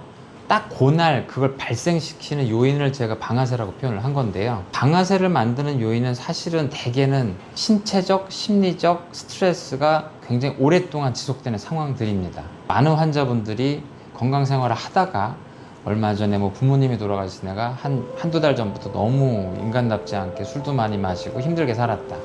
딱 그날 그걸 발생시키는 요인을 제가 방아쇠라고 표현을 한 건데요. 방아쇠를 만드는 요인은 사실은 대개는 신체적, 심리적 스트레스가 굉장히 오랫동안 지속되는 상황들입니다. 많은 환자분들이 건강생활을 하다가 얼마 전에 뭐 부모님이 돌아가신 애가 한두 달 전부터 너무 인간답지 않게 술도 많이 마시고 힘들게 살았다.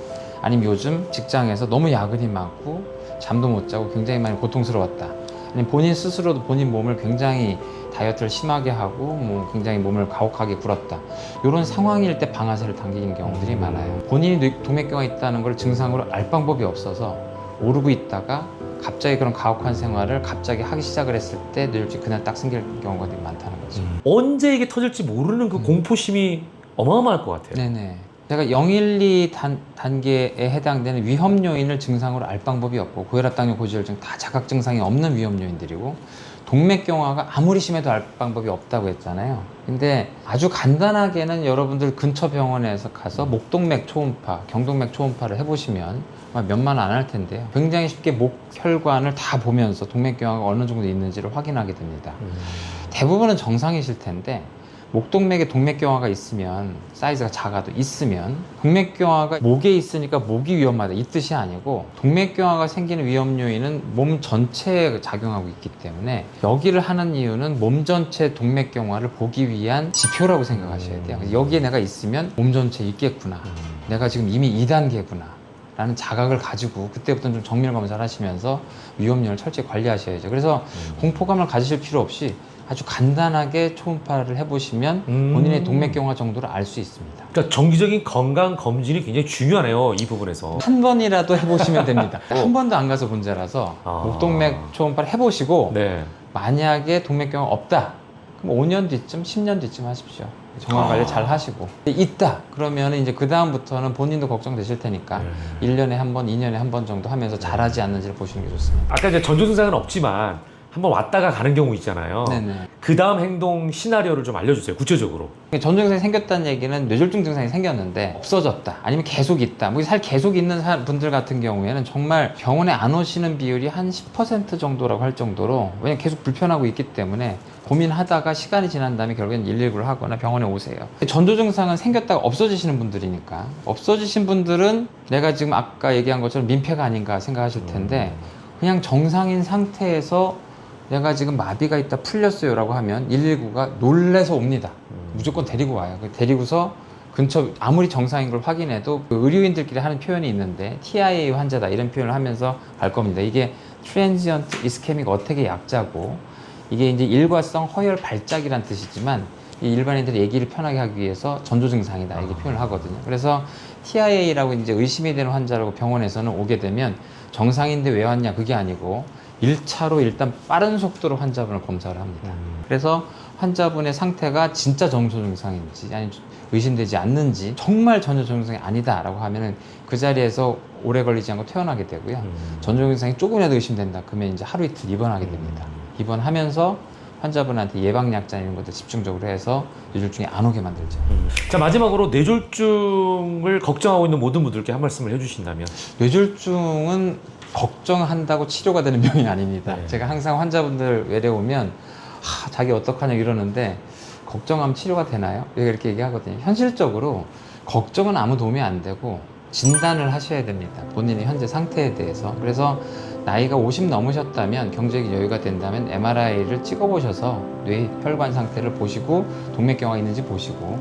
아니면 요즘 직장에서 너무 야근이 많고 잠도 못 자고 굉장히 많이 고통스러웠다. 아니면 본인 스스로도 본인 몸을 굉장히 다이어트를 심하게 하고 뭐 굉장히 몸을 가혹하게 굴었다. 이런 상황일 때 방아쇠를 당기는 경우들이 많아요. 본인이 동맥경화 있다는 걸 증상으로 알 방법이 없어서 모르고 있다가 갑자기 그런 가혹한 생활을 갑자기 하기 시작을 했을 때 뇌졸중이 그날 딱 생길 경우가 되게 많다는 거죠. 언제 이게 터질지 모르는 그 공포심이 어마어마할 것 같아요. 네네. 제가 012 단계에 해당되는 위험 요인을 증상으로 알 방법이 없고 고혈압, 당뇨, 고지혈증 다 자각 증상이 없는 위험 요인들이고 동맥경화가 아무리 심해도 알 방법이 없다고 했잖아요. 근데 아주 간단하게는 여러분들 근처 병원에서 가서 목동맥 초음파, 경동맥 초음파를 해보시면 몇만 원 안 할 텐데요. 굉장히 쉽게 목 혈관을 다 보면서 동맥경화가 어느 정도 있는지를 확인하게 됩니다. 대부분은 정상이실 텐데 목동맥에 동맥경화가 있으면 사이즈가 작아도 있으면 동맥경화가 목에 있으니까 목이 위험하다 이 뜻이 아니고 동맥경화가 생기는 위험 요인은 몸 전체에 작용하고 있기 때문에 여기를 하는 이유는 몸 전체 동맥경화를 보기 위한 지표라고 생각하셔야 돼요. 여기에 내가 있으면 몸 전체에 있겠구나. 내가 지금 이미 2단계구나 라는 자각을 가지고 그때부터는 좀 정밀 검사를 하시면서 위험률을 철저히 관리하셔야죠. 그래서 공포감을 가지실 필요 없이 아주 간단하게 초음파를 해보시면 본인의 동맥경화 정도를 알 수 있습니다. 그러니까 정기적인 건강 검진이 굉장히 중요하네요. 이 부분에서. 한 번이라도 해보시면 됩니다. 한 번도 안 가서 문제라서 목동맥 초음파를 해보시고 네. 만약에 동맥경화 없다 그럼 5년 뒤쯤 10년 뒤쯤 하십시오. 정확관리 잘 하시고 있다 그러면 이제 그 다음부터는 본인도 걱정되실 테니까 1년에 한 번, 2년에 한 번 정도 하면서 잘하지 않는지를 보시는 게 좋습니다. 아까 이제 전조 증상은 없지만 한번 왔다가 가는 경우 있잖아요. 네네. 그 다음 행동 시나리오를 좀 알려주세요. 구체적으로. 전조 증상이 생겼다는 얘기는 뇌졸중 증상이 생겼는데 없어졌다 아니면 계속 있다 뭐 살 계속 있는 분들 같은 경우에는 정말 병원에 안 오시는 비율이 한 10% 정도라고 할 정도로 왜냐면 계속 불편하고 있기 때문에 고민하다가 시간이 지난 다음에 결국엔 119를 하거나 병원에 오세요. 전조 증상은 생겼다가 없어지시는 분들이니까 없어지신 분들은 내가 지금 아까 얘기한 것처럼 민폐가 아닌가 생각하실 텐데 그냥 정상인 상태에서 내가 지금 마비가 있다 풀렸어요 라고 하면 119가 놀래서 옵니다. 무조건 데리고 와요. 데리고서 근처 아무리 정상인 걸 확인해도 그 의료인들끼리 하는 표현이 있는데 TIA 환자다 이런 표현을 하면서 갈 겁니다. 이게 Transient Ischemic Attack의 약자고 이게 이제 일과성 허혈 발작이란 뜻이지만 이 일반인들이 얘기를 편하게 하기 위해서 전조 증상이다 이렇게 표현을 하거든요. 그래서 TIA라고 이제 의심이 되는 환자라고 병원에서는 오게 되면 정상인데 왜 왔냐 그게 아니고 1차로 일단 빠른 속도로 환자분을 검사를 합니다. 그래서 환자분의 상태가 진짜 전조 증상인지 아니면 의심되지 않는지 정말 전조 증상이 아니다라고 하면은 그 자리에서 오래 걸리지 않고 퇴원하게 되고요. 전조 증상이 조금이라도 의심된다 그러면 이제 하루 이틀 입원하게 됩니다. 입원하면서 환자분한테 예방약자 이런 것들 집중적으로 해서 뇌졸중이 안 오게 만들죠. 자, 마지막으로 뇌졸중을 걱정하고 있는 모든 분들께 한 말씀을 해주신다면. 뇌졸중은 걱정한다고 치료가 되는 병이 아닙니다. 네. 제가 항상 환자분들 외래 오면 자기 어떡하냐 이러는데 걱정하면 치료가 되나요? 이렇게 얘기하거든요. 현실적으로 걱정은 아무 도움이 안 되고 진단을 하셔야 됩니다. 본인의 현재 상태에 대해서. 그래서 나이가 50 넘으셨다면 경제적 여유가 된다면 MRI를 찍어보셔서 뇌 혈관 상태를 보시고 동맥경화가 있는지 보시고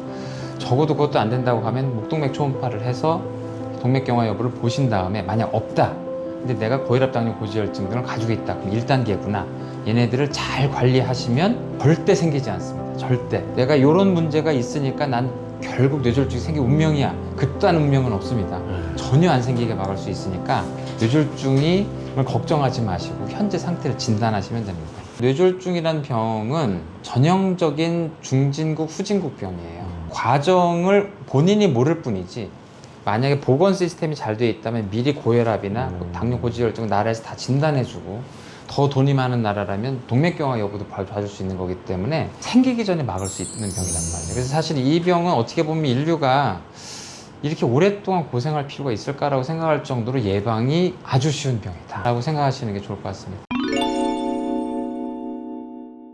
적어도 그것도 안 된다고 하면 목동맥 초음파를 해서 동맥경화 여부를 보신 다음에 만약 없다 근데 내가 고혈압, 당뇨, 고지혈증 등을 가지고 있다 그럼 1단계구나 얘네들을 잘 관리하시면 절대 생기지 않습니다. 절대 내가 이런 문제가 있으니까 난 결국 뇌졸중이 생길 운명이야 그딴 운명은 없습니다. 전혀 안 생기게 막을 수 있으니까 뇌졸중이 그걸 걱정하지 마시고 현재 상태를 진단하시면 됩니다. 뇌졸중이라는 병은 전형적인 중진국 후진국 병이에요. 과정을 본인이 모를 뿐이지 만약에 보건 시스템이 잘 되어 있다면 미리 고혈압이나 당뇨 고지혈증 나라에서 다 진단해주고 더 돈이 많은 나라라면 동맥경화 여부도 봐줄 수 있는 거기 때문에 생기기 전에 막을 수 있는 병이란 말이에요. 그래서 사실 이 병은 어떻게 보면 인류가 이렇게 오랫동안 고생할 필요가 있을까라고 생각할 정도로 예방이 아주 쉬운 병이다 라고 생각하시는 게 좋을 것 같습니다.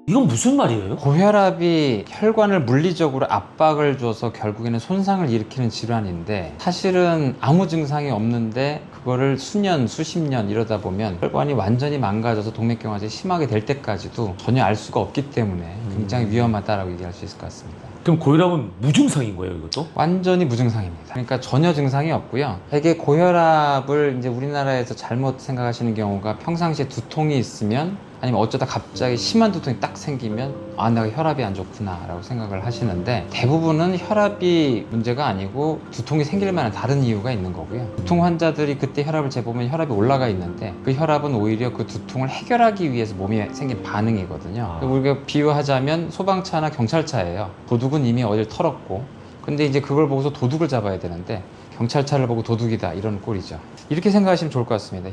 이건 무슨 말이에요? 고혈압이 혈관을 물리적으로 압박을 줘서 결국에는 손상을 일으키는 질환인데 사실은 아무 증상이 없는데 그거를 수년, 수십 년 이러다 보면 혈관이 완전히 망가져서 동맥경화증이 심하게 될 때까지도 전혀 알 수가 없기 때문에 굉장히 위험하다라고 얘기할 수 있을 것 같습니다. 그럼 고혈압은 무증상인 거예요, 이것도? 완전히 무증상입니다. 그러니까 전혀 증상이 없고요. 되게 고혈압을 이제 우리나라에서 잘못 생각하시는 경우가 평상시에 두통이 있으면 아니면 어쩌다 갑자기 심한 두통이 딱 생기면 아 내가 혈압이 안 좋구나 라고 생각을 하시는데 대부분은 혈압이 문제가 아니고 두통이 생길 만한 다른 이유가 있는 거고요. 두통 환자들이 그때 혈압을 재보면 혈압이 올라가 있는데 그 혈압은 오히려 그 두통을 해결하기 위해서 몸에 생긴 반응이거든요. 우리가 비유하자면 소방차나 경찰차예요. 도둑은 이미 어딜 털었고 근데 이제 그걸 보고서 도둑을 잡아야 되는데 경찰차를 보고 도둑이다 이런 꼴이죠. 이렇게 생각하시면 좋을 것 같습니다.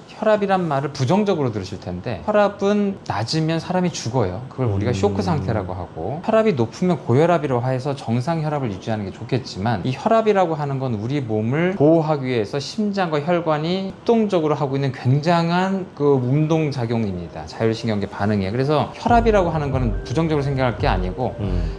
혈압이란 말을 부정적으로 들으실 텐데 혈압은 낮으면 사람이 죽어요. 그걸 우리가 쇼크 상태라고 하고 혈압이 높으면 고혈압이라고 해서 정상 혈압을 유지하는 게 좋겠지만 이 혈압이라고 하는 건 우리 몸을 보호하기 위해서 심장과 혈관이 협동적으로 하고 있는 굉장한 그 운동 작용입니다. 자율신경계 반응이에요. 그래서 혈압이라고 하는 거는 부정적으로 생각할 게 아니고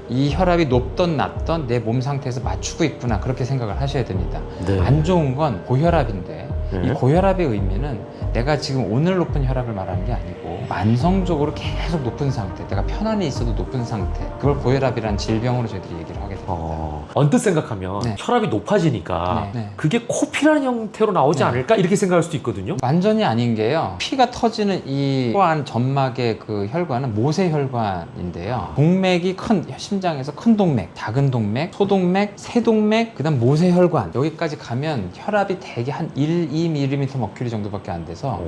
이 혈압이 높던 낮던 내 몸 상태에서 맞추고 있구나 그렇게 생각을 하셔야 됩니다. 네. 안 좋은 건 고혈압인데 이 고혈압의 의미는 내가 지금 오늘 높은 혈압을 말하는 게 아니고 만성적으로 계속 높은 상태, 내가 편안히 있어도 높은 상태, 그걸 고혈압이라는 질병으로 저희들이 얘기를 하게 됩니다. 언뜻 생각하면 네. 혈압이 높아지니까 네. 그게 코피라는 형태로 나오지 네. 않을까 이렇게 생각할 수도 있거든요. 완전히 아닌 게요. 피가 터지는 이 혈관 점막의 그 혈관은 모세혈관인데요. 동맥이 큰 심장에서 큰 동맥, 작은 동맥, 소동맥, 세동맥, 그다음 모세혈관 여기까지 가면 혈압이 대개 한 1-2mm 머큐리 정도밖에 안 돼서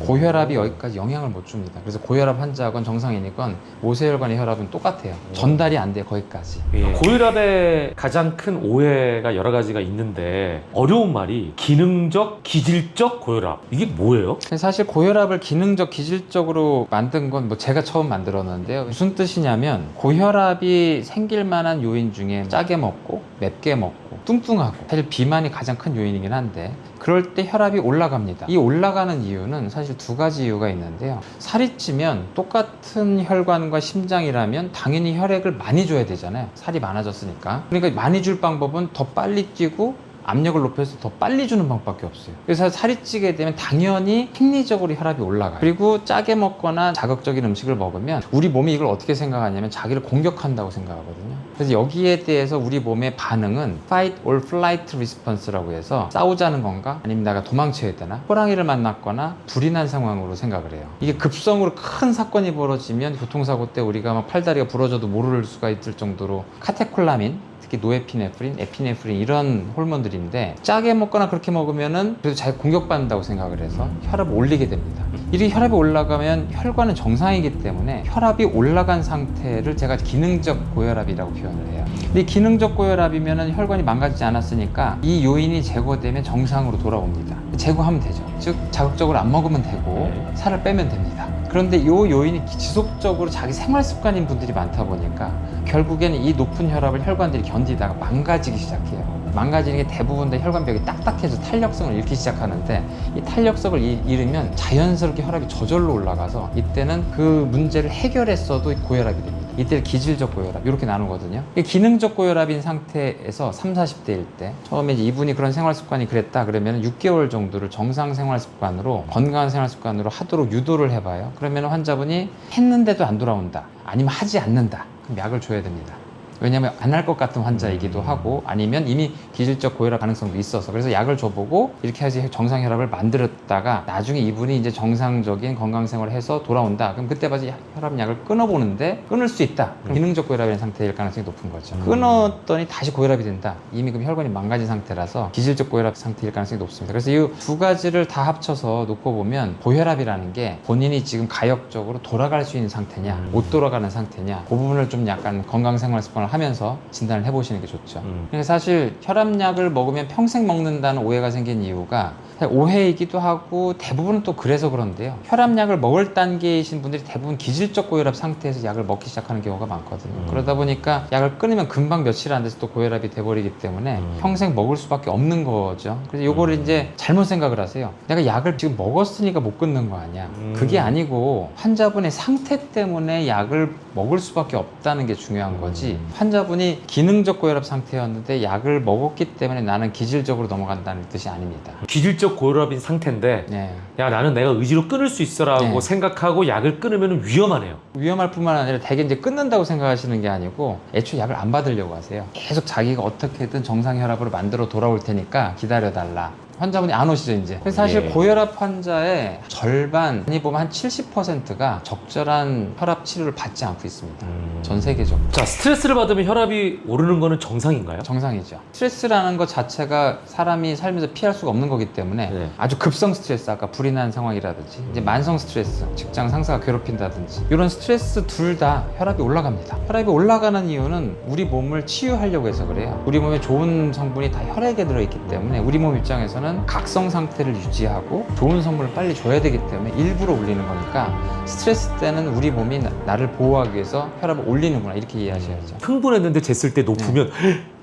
고혈압이 여기까지 영향을 못 줍니다. 그래서 고혈압 환자건 정상인이건 모세혈관의 혈압은 똑같아요. 전달이 안 돼요 거기까지. 고혈압의 가장 큰 오해가 여러 가지가 있는데 어려운 말이 기능적, 기질적 고혈압 이게 뭐예요? 사실 고혈압을 기능적, 기질적으로 만든 건 뭐 제가 처음 만들었는데요. 무슨 뜻이냐면 고혈압이 생길 만한 요인 중에 짜게 먹고 맵게 먹고 뚱뚱하고 사실 비만이 가장 큰 요인이긴 한데 그럴 때 혈압이 올라갑니다. 이 올라가는 이유는 사실 두 가지 이유가 있는데요. 살이 찌면 똑같은 혈관과 심장이라면 당연히 혈액을 많이 줘야 되잖아요. 살이 많아졌으니까. 그러니까 많이 줄 방법은 더 빨리 뛰고 압력을 높여서 더 빨리 주는 방법밖에 없어요. 그래서 살이 찌게 되면 당연히 심리적으로 혈압이 올라가요. 그리고 짜게 먹거나 자극적인 음식을 먹으면 우리 몸이 이걸 어떻게 생각하냐면 자기를 공격한다고 생각하거든요. 그래서 여기에 대해서 우리 몸의 반응은 fight or flight response라고 해서 싸우자는 건가 아니면 내가 도망쳐야 되나 호랑이를 만났거나 불이 난 상황으로 생각을 해요. 이게 급성으로 큰 사건이 벌어지면 교통사고 때 우리가 막 팔다리가 부러져도 모를 수가 있을 정도로 카테콜라민 노에피네프린, 에피네프린 이런 호르몬들인데 짜게 먹거나 그렇게 먹으면은 그래도 자기가 공격받는다고 생각을 해서 혈압을 올리게 됩니다. 이렇게 혈압이 올라가면 혈관은 정상이기 때문에 혈압이 올라간 상태를 제가 기능적 고혈압이라고 표현을 해요. 근데 기능적 고혈압이면은 혈관이 망가지지 않았으니까 이 요인이 제거되면 정상으로 돌아옵니다. 제거하면 되죠. 즉 자극적으로 안 먹으면 되고 살을 빼면 됩니다. 그런데 이 요인이 지속적으로 자기 생활 습관인 분들이 많다 보니까 결국에는 이 높은 혈압을 혈관들이 견디다가 망가지기 시작해요. 망가지는 게 대부분 다 혈관벽이 딱딱해져 탄력성을 잃기 시작하는데 이 탄력성을 잃으면 자연스럽게 혈압이 저절로 올라가서 이때는 그 문제를 해결했어도 고혈압이 됩니다. 이때를 기질적 고혈압 이렇게 나누거든요. 기능적 고혈압인 상태에서 30, 40대일 때 처음에 이제 이분이 그런 생활 습관이 그랬다 그러면 6개월 정도를 정상 생활 습관으로 건강한 생활 습관으로 하도록 유도를 해봐요. 그러면 환자분이 했는데도 안 돌아온다 아니면 하지 않는다 그럼 약을 줘야 됩니다. 왜냐하면 안 할 것 같은 환자이기도 하고 아니면 이미 기질적 고혈압 가능성도 있어서 그래서 약을 줘보고 이렇게 해서 정상 혈압을 만들었다가 나중에 이분이 이제 정상적인 건강 생활을 해서 돌아온다. 그럼 그때 봐서 혈압약을 끊어보는데 끊을 수 있다. 기능적 고혈압이라는 상태일 가능성이 높은 거죠. 끊었더니 다시 고혈압이 된다. 이미 그럼 혈관이 망가진 상태라서 기질적 고혈압 상태일 가능성이 높습니다. 그래서 이 두 가지를 다 합쳐서 놓고 보면 고혈압이라는 게 본인이 지금 가역적으로 돌아갈 수 있는 상태냐 못 돌아가는 상태냐 그 부분을 좀 약간 건강생활 습관을 하면서 진단을 해보시는 게 좋죠. 그러니까 사실 혈압약을 먹으면 평생 먹는다는 오해가 생긴 이유가 오해이기도 하고 대부분은 또 그래서 그런데요. 혈압약을 먹을 단계이신 분들이 대부분 기질적 고혈압 상태에서 약을 먹기 시작하는 경우가 많거든요. 그러다 보니까 약을 끊으면 금방 며칠 안 돼서 또 고혈압이 돼버리기 때문에 평생 먹을 수밖에 없는 거죠. 그래서 요거를 이제 잘못 생각을 하세요. 내가 약을 지금 먹었으니까 못 끊는 거 아니야. 그게 아니고 환자분의 상태 때문에 약을 먹을 수밖에 없다는 게 중요한 거지. 환자분이 기능적 고혈압 상태였는데 약을 먹었기 때문에 나는 기질적으로 넘어간다는 뜻이 아닙니다. 기질적 고혈압인 상태인데 네. 야 나는 내가 의지로 끊을 수 있어라고 네. 생각하고 약을 끊으면 위험하네요. 위험할 뿐만 아니라 대개 이제 끊는다고 생각하시는 게 아니고 애초에 약을 안 받으려고 하세요. 계속 자기가 어떻게든 정상 혈압으로 만들어 돌아올 테니까 기다려달라. 환자분이 안 오시죠 이제. 그래서 사실 예. 고혈압 환자의 절반, 많이 보면 한 70%가 적절한 혈압 치료를 받지 않고 있습니다. 전 세계적으로. 자, 스트레스를 받으면 혈압이 오르는 거는 정상인가요? 정상이죠. 스트레스라는 것 자체가 사람이 살면서 피할 수가 없는 거기 때문에 네. 아주 급성 스트레스, 아까 불이 난 상황이라든지 이제 만성 스트레스, 직장 상사가 괴롭힌다든지 이런 스트레스 둘 다 혈압이 올라갑니다. 혈압이 올라가는 이유는 우리 몸을 치유하려고 해서 그래요. 우리 몸에 좋은 성분이 다 혈액에 들어있기 때문에 우리 몸 입장에서는 각성 상태를 유지하고 좋은 성분을 빨리 줘야 되기 때문에 일부러 올리는 거니까 스트레스 때는 우리 몸이 나를 보호하기 위해서 혈압을 올리는구나 이렇게 이해하셔야죠. 흥분했는데 쟀을 때 높으면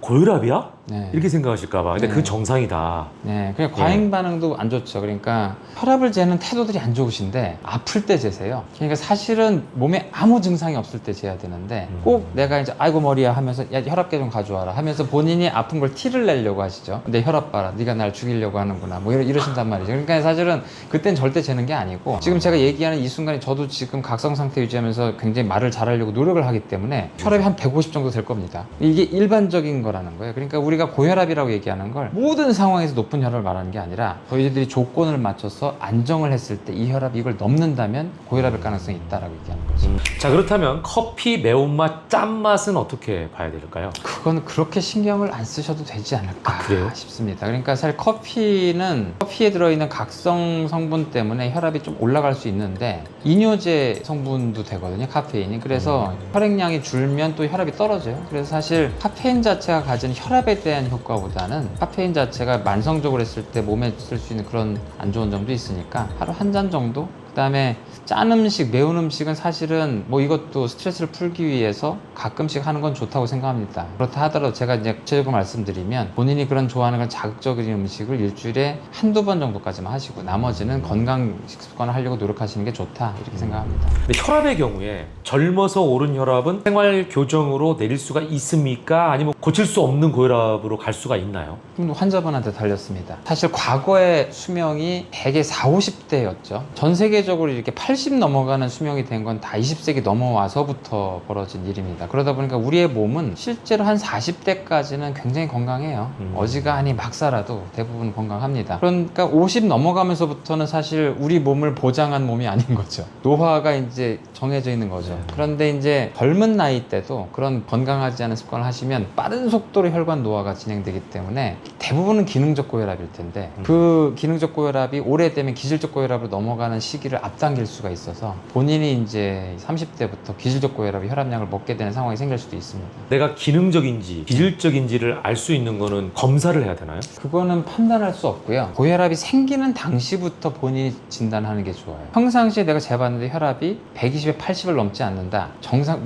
고혈압이야? 네. 이렇게 생각하실까봐. 근데 네. 그건 정상이다. 네, 그냥 과잉 반응도 안 좋죠. 그러니까 혈압을 재는 태도들이 안 좋으신데 아플 때 재세요. 그러니까 사실은 몸에 아무 증상이 없을 때 재야 되는데 꼭 내가 이제 아이고 머리야 하면서 야 혈압계 좀 가져와라 하면서 본인이 아픈 걸 티를 내려고 하시죠. 근데 혈압 봐라, 네가 날 죽이려고 하는구나, 뭐 이러신단 말이죠. 그러니까 사실은 그땐 절대 재는 게 아니고 지금 제가 얘기하는 이 순간에 저도 지금 각성 상태 유지하면서 굉장히 말을 잘하려고 노력을 하기 때문에 혈압이 한 150 정도 될 겁니다. 이게 일반적인 거라는 거예요. 그러니까 우리가 고혈압이라고 얘기하는 걸 모든 상황에서 높은 혈압을 말하는 게 아니라 저희들이 조건을 맞춰서 안정을 했을 때 이 혈압이 이걸 넘는다면 고혈압일 가능성이 있다라고 얘기하는 거죠. 자, 그렇다면 커피 매운맛, 짠맛은 어떻게 봐야 될까요? 그건 그렇게 신경을 안 쓰셔도 되지 않을까 그래요? 싶습니다. 그러니까 사실 커피에 들어있는 각성 성분 때문에 혈압이 좀 올라갈 수 있는데 이뇨제 성분도 되거든요, 카페인이. 그래서 혈액량이 줄면 또 혈압이 떨어져요. 그래서 사실 카페인 자체가 가진 혈압에 대한 효과보다는 카페인 자체가 만성적으로 했을 때 몸에 쓸 수 있는 그런 안 좋은 점도 있으니까 하루 한 잔 정도? 그 다음에 짠 음식, 매운 음식은 사실은 뭐 이것도 스트레스를 풀기 위해서 가끔씩 하는 건 좋다고 생각합니다. 그렇다 하더라도 제가 이제 구체적으로 말씀드리면 본인이 그런 좋아하는 그런 자극적인 음식을 일주일에 한두 번 정도까지만 하시고 나머지는 건강 식습관을 하려고 노력하시는 게 좋다 이렇게 생각합니다. 근데 혈압의 경우에 젊어서 오른 혈압은 생활 교정으로 내릴 수가 있습니까? 아니면 고칠 수 없는 고혈압으로 갈 수가 있나요? 그럼 환자분한테 달렸습니다. 사실 과거의 수명이 대개 40, 50대였죠. 전 세계적으로 이렇게 80 넘어가는 수명이 된 건 다 20세기 넘어와서부터 벌어진 일입니다. 그러다 보니까 우리의 몸은 실제로 한 40대까지는 굉장히 건강해요. 어지간히 막 살아도 대부분 건강합니다. 그러니까 50 넘어가면서부터는 사실 우리 몸을 보장한 몸이 아닌 거죠. 노화가 이제 정해져 있는 거죠. 그런데 이제 젊은 나이 때도 그런 건강하지 않은 습관을 하시면 빠른 속도로 혈관 노화가 진행되기 때문에 대부분은 기능적 고혈압일 텐데 그 기능적 고혈압이 오래되면 기질적 고혈압으로 넘어가는 시기를 앞당길 수가 있어서 본인이 이제 30대부터 기질적 고혈압이 혈압약을 먹게 되는 상황이 생길 수도 있습니다. 내가 기능적인지 기질적인지를 알 수 있는 거는 검사를 해야 되나요? 그거는 판단할 수 없고요. 고혈압이 생기는 당시부터 본인이 진단하는 게 좋아요. 평상시에 내가 재봤는데 혈압이 120에 80을 넘지 않는다.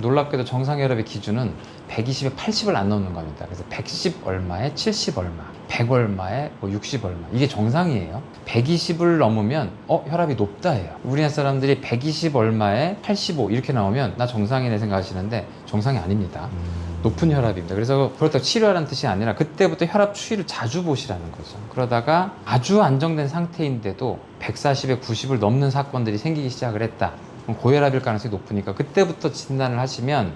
놀랍게도 정상 혈압의 기준은 120에 80을 안 넘는 겁니다. 그래서 110 얼마에 70 얼마, 100 얼마에 뭐 60 얼마 이게 정상이에요. 120을 넘으면 혈압이 높다예요. 우리나라 사람들이 120 얼마에 85 이렇게 나오면 나 정상이네 생각하시는데 정상이 아닙니다. 높은 혈압입니다. 그래서 그렇다고 치료하라는 뜻이 아니라 그때부터 혈압 추이를 자주 보시라는 거죠. 그러다가 아주 안정된 상태인데도 140에 90을 넘는 사건들이 생기기 시작을 했다. 그럼 고혈압일 가능성이 높으니까 그때부터 진단을 하시면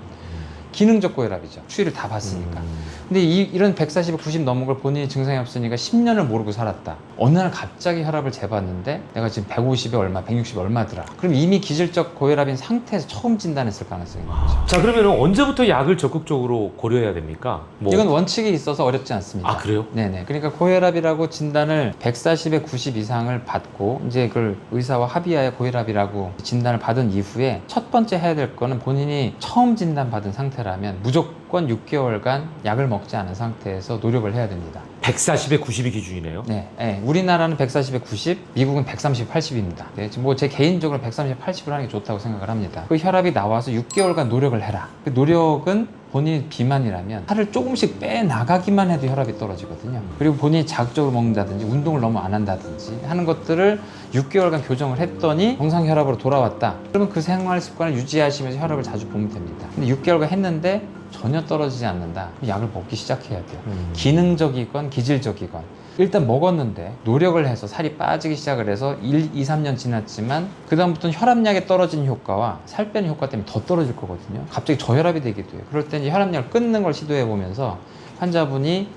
기능적 고혈압이죠. 추이를 다 봤으니까. 근데 이런 140에 90 넘은 걸 본인이 증상이 없으니까 10년을 모르고 살았다. 어느 날 갑자기 혈압을 재봤는데 내가 지금 150에 얼마, 160에 얼마더라. 그럼 이미 기질적 고혈압인 상태에서 처음 진단했을 가능성이 있는 거죠. 자, 그러면 언제부터 약을 적극적으로 고려해야 됩니까? 이건 원칙이 있어서 어렵지 않습니다. 아, 그래요? 네네. 그러니까 고혈압이라고 진단을 140에 90 이상을 받고 이제 그걸 의사와 합의하에 고혈압이라고 진단을 받은 이후에 첫 번째 해야 될 거는 본인이 처음 진단받은 상태라면 무조건 6개월간 약을 먹지 않은 상태에서 노력을 해야 됩니다. 140에 90이 기준이네요. 네, 네. 우리나라는 140에 90, 미국은 130, 80입니다. 네, 뭐 제 개인적으로 130, 80을 하는 게 좋다고 생각을 합니다. 그 혈압이 나와서 6개월간 노력을 해라. 그 노력은 본인이 비만이라면 살을 조금씩 빼나가기만 해도 혈압이 떨어지거든요. 그리고 본인이 자극적으로 먹는다든지 운동을 너무 안 한다든지 하는 것들을 6개월간 교정을 했더니 정상 혈압으로 돌아왔다. 그러면 그 생활 습관을 유지하시면서 혈압을 자주 보면 됩니다. 근데 6개월간 했는데 전혀 떨어지지 않는다. 그럼 약을 먹기 시작해야 돼요. 기능적이건 기질적이건. 일단 먹었는데 노력을 해서 살이 빠지기 시작을 해서 1, 2, 3년 지났지만 그 다음부터는 혈압약에 떨어지는 효과와 살 빼는 효과 때문에 더 떨어질 거거든요. 갑자기 저혈압이 되기도 해요. 그럴 때 이제 혈압약을 끊는 걸 시도해 보면서 환자분의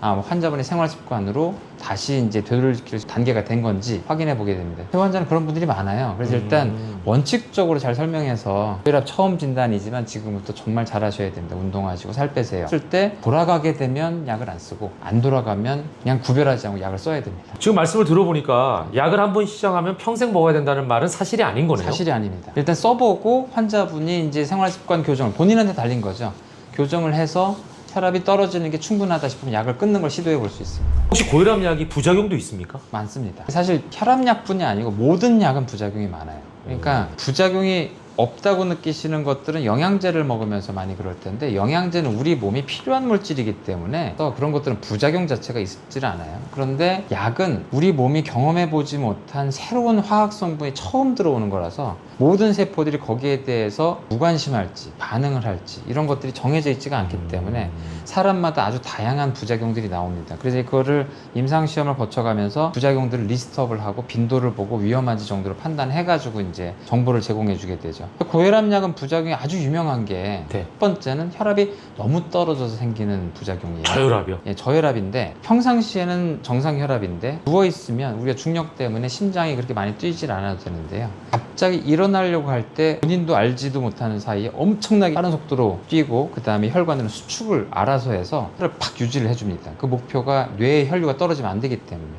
생활 습관으로 다시 이제 되돌릴 단계가 된 건지 확인해 보게 됩니다. 폐 환자는 그런 분들이 많아요. 그래서 일단 원칙적으로 잘 설명해서 고혈압 처음 진단이지만 지금부터 정말 잘 하셔야 됩니다. 운동하시고 살 빼세요. 쓸 때 돌아가게 되면 약을 안 쓰고 안 돌아가면 그냥 구별하지 않고 약을 써야 됩니다. 지금 말씀을 들어보니까 약을 한번 시작하면 평생 먹어야 된다는 말은 사실이 아닌 거네요. 사실이 아닙니다. 일단 써보고 환자분이 이제 생활 습관 교정을 본인한테 달린 거죠. 교정을 해서 혈압이 떨어지는 게 충분하다 싶으면 약을 끊는 걸 시도해 볼 수 있습니다. 혹시 고혈압 약이 부작용도 있습니까? 많습니다. 사실 혈압약뿐이 아니고 모든 약은 부작용이 많아요. 그러니까 부작용이 없다고 느끼시는 것들은 영양제를 먹으면서 많이 그럴 텐데 영양제는 우리 몸이 필요한 물질이기 때문에 또 그런 것들은 부작용 자체가 있질 않아요. 그런데 약은 우리 몸이 경험해보지 못한 새로운 화학 성분이 처음 들어오는 거라서 모든 세포들이 거기에 대해서 무관심할지 반응을 할지 이런 것들이 정해져 있지가 않기 때문에 사람마다 아주 다양한 부작용들이 나옵니다. 그래서 그거를 임상시험을 거쳐가면서 부작용들을 리스트업을 하고 빈도를 보고 위험한지 정도를 판단해가지고 이제 정보를 제공해 주게 되죠. 고혈압약은 부작용이 아주 유명한 게 첫 번째는 혈압이 너무 떨어져서 생기는 부작용이에요. 저혈압이요? 예, 저혈압인데 평상시에는 정상 혈압인데 누워있으면 우리가 중력 때문에 심장이 그렇게 많이 뛰질 않아도 되는데요. 갑자기 일어나려고 할 때 본인도 알지도 못하는 사이에 엄청나게 빠른 속도로 뛰고 그 다음에 혈관으로 수축을 알아서 해서 혈을 팍 유지를 해줍니다. 그 목표가 뇌의 혈류가 떨어지면 안 되기 때문에.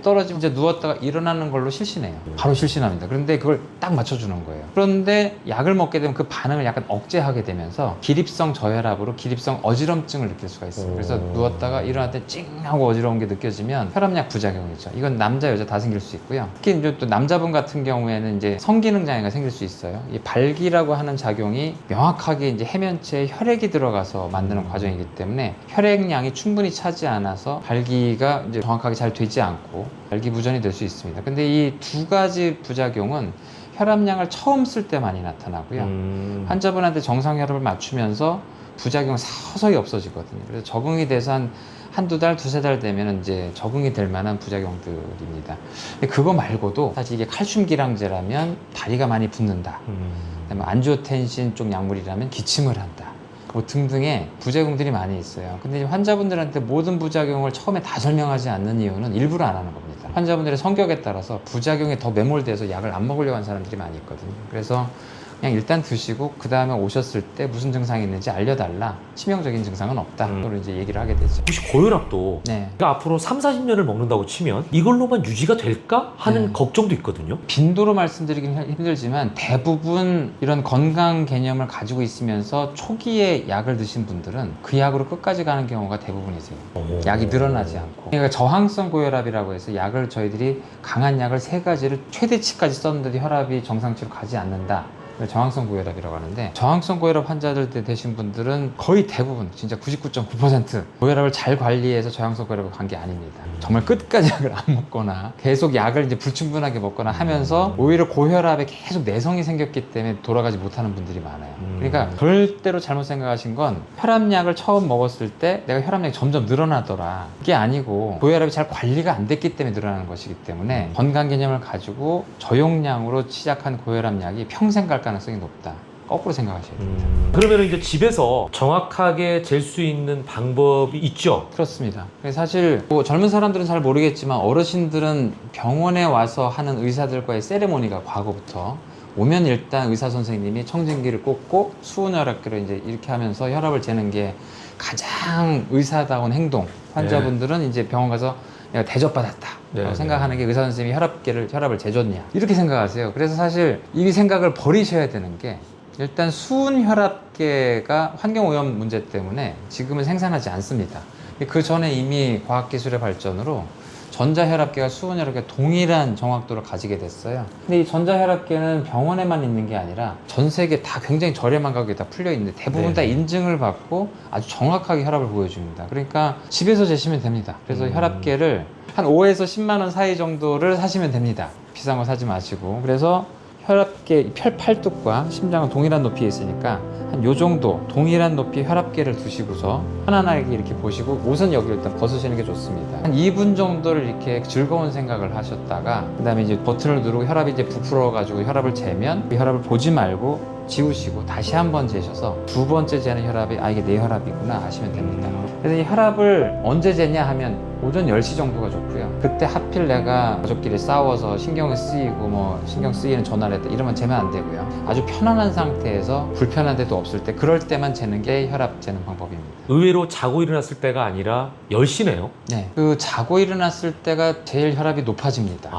떨어지면 이제 누웠다가 일어나는 걸로 실신해요. 바로 실신합니다. 그런데 그걸 딱 맞춰주는 거예요. 그런데 약을 먹게 되면 그 반응을 약간 억제하게 되면서 기립성 저혈압으로 기립성 어지럼증을 느낄 수가 있어요. 그래서 누웠다가 일어날 때 찡하고 어지러운 게 느껴지면 혈압약 부작용이죠. 이건 남자 여자 다 생길 수 있고요. 특히 이제 또 남자분 같은 경우에는 이제 성기능 장애가 생길 수 있어요. 이 발기라고 하는 작용이 명확하게 이제 해면체에 혈액이 들어가서 만드는 과정이기 때문에 혈액량이 충분히 차지 않아서 발기가 이제 정확하게 잘 되지 않고 발기부전이 될 수 있습니다. 근데 이 두 가지 부작용은 혈압약을 처음 쓸 때 많이 나타나고요. 환자분한테 정상 혈압을 맞추면서 부작용은 서서히 없어지거든요. 그래서 적응이 돼서 한두 달, 두세 달 되면 이제 적응이 될 만한 부작용들입니다. 근데 그거 말고도 사실 이게 칼슘 기량제라면 다리가 많이 붓는다. 그다음에 안지오텐신 쪽 약물이라면 기침을 한다. 뭐 등등의 부작용들이 많이 있어요. 근데 환자분들한테 모든 부작용을 처음에 다 설명하지 않는 이유는 일부러 안 하는 겁니다. 환자분들의 성격에 따라서 부작용에 더 매몰돼서 약을 안 먹으려고 하는 사람들이 많이 있거든요. 그래서 그냥 일단 드시고 그 다음에 오셨을 때 무슨 증상이 있는지 알려달라. 치명적인 증상은 없다. 그걸 이제 얘기를 하게 되죠. 혹시 고혈압도 네. 그러니까 앞으로 3, 40년을 먹는다고 치면 이걸로만 유지가 될까 하는 네. 걱정도 있거든요. 빈도로 말씀드리긴 힘들지만 대부분 이런 건강 개념을 가지고 있으면서 초기에 약을 드신 분들은 그 약으로 끝까지 가는 경우가 대부분이세요. 약이 늘어나지 않고. 그러니까 저항성 고혈압이라고 해서 약을 저희들이 강한 약을 3가지를 최대치까지 썼는데도 혈압이 정상치로 가지 않는다. 저항성 고혈압이라고 하는데 저항성 고혈압 환자들 때 되신 분들은 거의 대부분 진짜 99.9% 고혈압을 잘 관리해서 저항성 고혈압을 간 게 아닙니다. 정말 끝까지 약을 안 먹거나 계속 약을 이제 불충분하게 먹거나 하면서 오히려 고혈압에 계속 내성이 생겼기 때문에 돌아가지 못하는 분들이 많아요. 그러니까 절대로 잘못 생각하신 건 혈압약을 처음 먹었을 때 내가 혈압약이 점점 늘어나더라. 그게 아니고 고혈압이 잘 관리가 안 됐기 때문에 늘어나는 것이기 때문에 건강 개념을 가지고 저용량으로 시작한 고혈압약이 평생 갈 가능성이 높다. 거꾸로 생각하셔야 됩니다. 그러면 이제 집에서 정확하게 잴 수 있는 방법이 있죠? 그렇습니다. 그래서 사실 뭐 젊은 사람들은 잘 모르겠지만 어르신들은 병원에 와서 하는 의사들과의 세레모니가 과거부터 오면 일단 의사 선생님이 청진기를 꽂고 수은혈압계를 이제 이렇게 하면서 혈압을 재는 게 가장 의사다운 행동. 환자분들은 이제 병원 가서 내가 대접받았다 라고 생각하는 게 의사 선생님이 혈압을 재줬냐 이렇게 생각하세요. 그래서 사실 이 생각을 버리셔야 되는 게 일단 수은혈압계가 환경오염 문제 때문에 지금은 생산하지 않습니다. 그 전에 이미 과학기술의 발전으로 전자혈압계와 수은혈압계 동일한 정확도를 가지게 됐어요. 근데 이 전자혈압계는 병원에만 있는 게 아니라 전 세계 다 굉장히 저렴한 가격에 다 풀려 있는데 대부분 다 인증을 받고 아주 정확하게 혈압을 보여줍니다. 그러니까 집에서 재시면 됩니다. 그래서 혈압계를 한 5에서 10만 원 사이 정도를 사시면 됩니다. 비싼 거 사지 마시고. 그래서 혈압계 팔뚝과 심장은 동일한 높이에 있으니까 한 요 정도 동일한 높이의 혈압계를 두시고서 편안하게 이렇게 보시고 옷은 여기 일단 벗으시는 게 좋습니다. 한 2분 정도를 이렇게 즐거운 생각을 하셨다가 그 다음에 이제 버튼을 누르고 혈압이 이제 부풀어 가지고 혈압을 재면 그 혈압을 보지 말고 지우시고 다시 한번 재셔서 두 번째 재는 혈압이 이게 내 혈압이구나 하시면 됩니다. 그래서 이 혈압을 언제 재냐 하면 오전 10시 정도가 좋고요. 그때 하필 내가 가족끼리 싸워서 신경이 쓰이고 뭐 신경 쓰이는 전화를 했다 이러면 재면 안 되고요. 아주 편안한 상태에서 불편한 데도 없을 때 그럴 때만 재는 게 혈압 재는 방법입니다. 의외로 자고 일어났을 때가 아니라 10시네요? 네, 그 자고 일어났을 때가 제일 혈압이 높아집니다.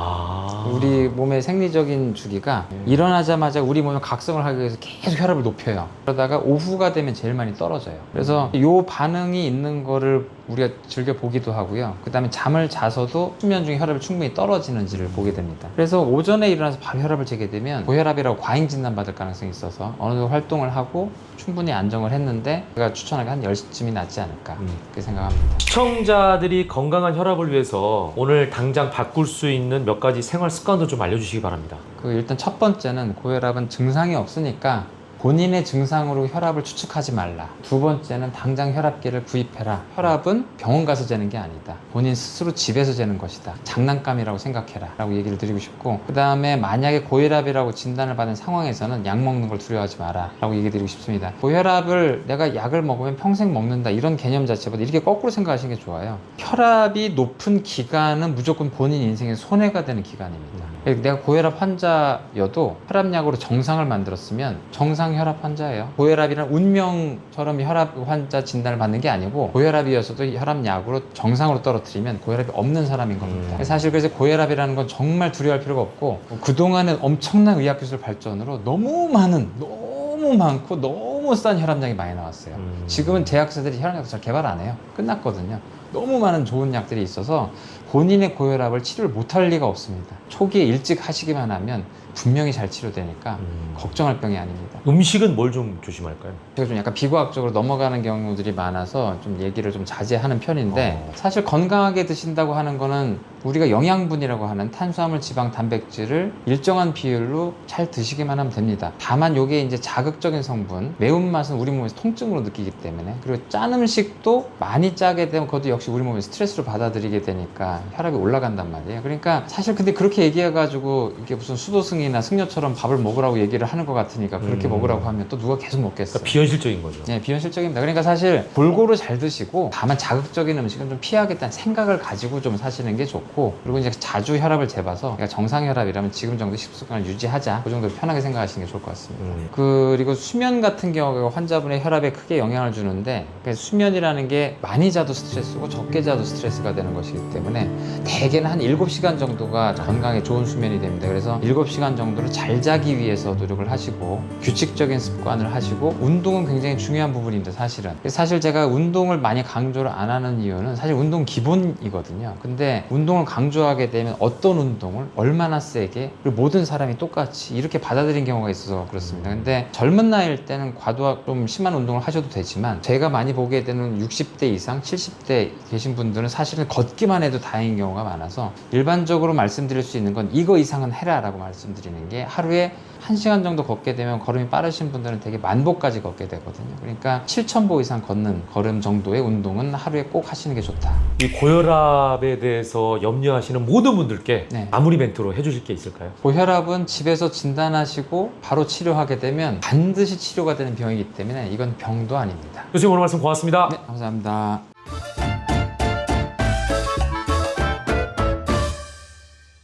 우리 몸의 생리적인 주기가 일어나자마자 우리 몸의 각성을 하기 위해서 계속 혈압을 높여요. 그러다가 오후가 되면 제일 많이 떨어져요. 그래서 이 반응이 있는 거를 우리가 즐겨 보기도 하고요. 그 다음에 잠을 자서도 수면 중에 혈압이 충분히 떨어지는지를 보게 됩니다. 그래서 오전에 일어나서 바로 혈압을 재게 되면 고혈압이라고 과잉 진단받을 가능성이 있어서 어느 정도 활동을 하고 충분히 안정을 했는데 제가 추천하기 한 10시쯤이 낫지 않을까 그렇게 생각합니다. 시청자들이 건강한 혈압을 위해서 오늘 당장 바꿀 수 있는 몇 가지 생활 습관도 좀 알려주시기 바랍니다. 일단 첫 번째는 고혈압은 증상이 없으니까 본인의 증상으로 혈압을 추측하지 말라. 두 번째는 당장 혈압계를 구입해라. 혈압은 병원 가서 재는 게 아니다. 본인 스스로 집에서 재는 것이다. 장난감이라고 생각해라 라고 얘기를 드리고 싶고, 그 다음에 만약에 고혈압이라고 진단을 받은 상황에서는 약 먹는 걸 두려워하지 마라 라고 얘기 드리고 싶습니다. 고혈압을 내가 약을 먹으면 평생 먹는다 이런 개념 자체보다 이렇게 거꾸로 생각하시는 게 좋아요. 혈압이 높은 기간은 무조건 본인 인생에 손해가 되는 기간입니다. 내가 고혈압 환자여도 혈압약으로 정상을 만들었으면 정상 혈압 환자예요. 고혈압이란 운명처럼 혈압 환자 진단을 받는 게 아니고 고혈압이어서도 혈압약으로 정상으로 떨어뜨리면 고혈압이 없는 사람인 겁니다. 사실 그래서 고혈압이라는 건 정말 두려워할 필요가 없고, 그동안은 엄청난 의학기술 발전으로 너무 많고 너무 싼 혈압약이 많이 나왔어요. 지금은 제약사들이 혈압약을 잘 개발 안 해요. 끝났거든요. 너무 많은 좋은 약들이 있어서 본인의 고혈압을 치료를 못할 리가 없습니다. 초기에 일찍 하시기만 하면 분명히 잘 치료되니까 걱정할 병이 아닙니다. 음식은 뭘 좀 조심할까요? 제가 좀 약간 비과학적으로 넘어가는 경우들이 많아서 좀 얘기를 좀 자제하는 편인데, 사실 건강하게 드신다고 하는 거는 우리가 영양분이라고 하는 탄수화물, 지방, 단백질을 일정한 비율로 잘 드시기만 하면 됩니다. 다만 이게 이제 자극적인 성분, 매운맛은 우리 몸에서 통증으로 느끼기 때문에, 그리고 짠 음식도 많이 짜게 되면 그것도 역시 우리 몸에 스트레스로 받아들이게 되니까 혈압이 올라간단 말이에요. 그러니까 사실 근데 그렇게 얘기해가지고 이게 무슨 수도승이나 승려처럼 밥을 먹으라고 얘기를 하는 것 같으니까 그렇게 먹으라고 하면 또 누가 계속 먹겠어요. 그러니까 비현실적인 거죠. 네, 비현실적입니다. 그러니까 사실 골고루 잘 드시고 다만 자극적인 음식은 좀 피하겠다는 생각을 가지고 좀 사시는 게 좋고, 그리고 이제 자주 혈압을 재봐서 내가 정상 혈압이라면 지금 정도 식습관을 유지하자, 그 정도 편하게 생각하시는 게 좋을 것 같습니다. 그리고 수면 같은 경우가 환자분의 혈압에 크게 영향을 주는데, 수면이라는 게 많이 자도 스트레스고 적게 자도 스트레스가 되는 것이기 때문에 대개는 한 7시간 정도가 건강에 좋은 수면이 됩니다. 그래서 7시간 정도를 잘 자기 위해서 노력을 하시고 규칙적인 습관을 하시고, 운동은 굉장히 중요한 부분인데 사실 제가 운동을 많이 강조를 안 하는 이유는 사실 운동 기본이거든요. 근데 운동을 강조하게 되면 어떤 운동을 얼마나 세게, 그리고 모든 사람이 똑같이 이렇게 받아들인 경우가 있어서 그렇습니다. 근데 젊은 나이일 때는 과도한 좀 심한 운동을 하셔도 되지만, 제가 많이 보게 되는 60대 이상 70대 계신 분들은 사실은 걷기만 해도 다행인 경우가 많아서 일반적으로 말씀드릴 수 있는 건 이거 이상은 해라 라고 말씀드리는 게 하루에 1시간 정도 걷게 되면 걸음이 빠르신 분들은 되게 10,000보까지 걷게 되거든요. 그러니까 7,000보 이상 걷는 걸음 정도의 운동은 하루에 꼭 하시는 게 좋다. 이 고혈압에 대해서 염려하시는 모든 분들께 네. 마무리 멘트로 해주실 게 있을까요? 고혈압은 집에서 진단하시고 바로 치료하게 되면 반드시 치료가 되는 병이기 때문에 이건 병도 아닙니다. 교수님 오늘 말씀 고맙습니다. 네, 감사합니다.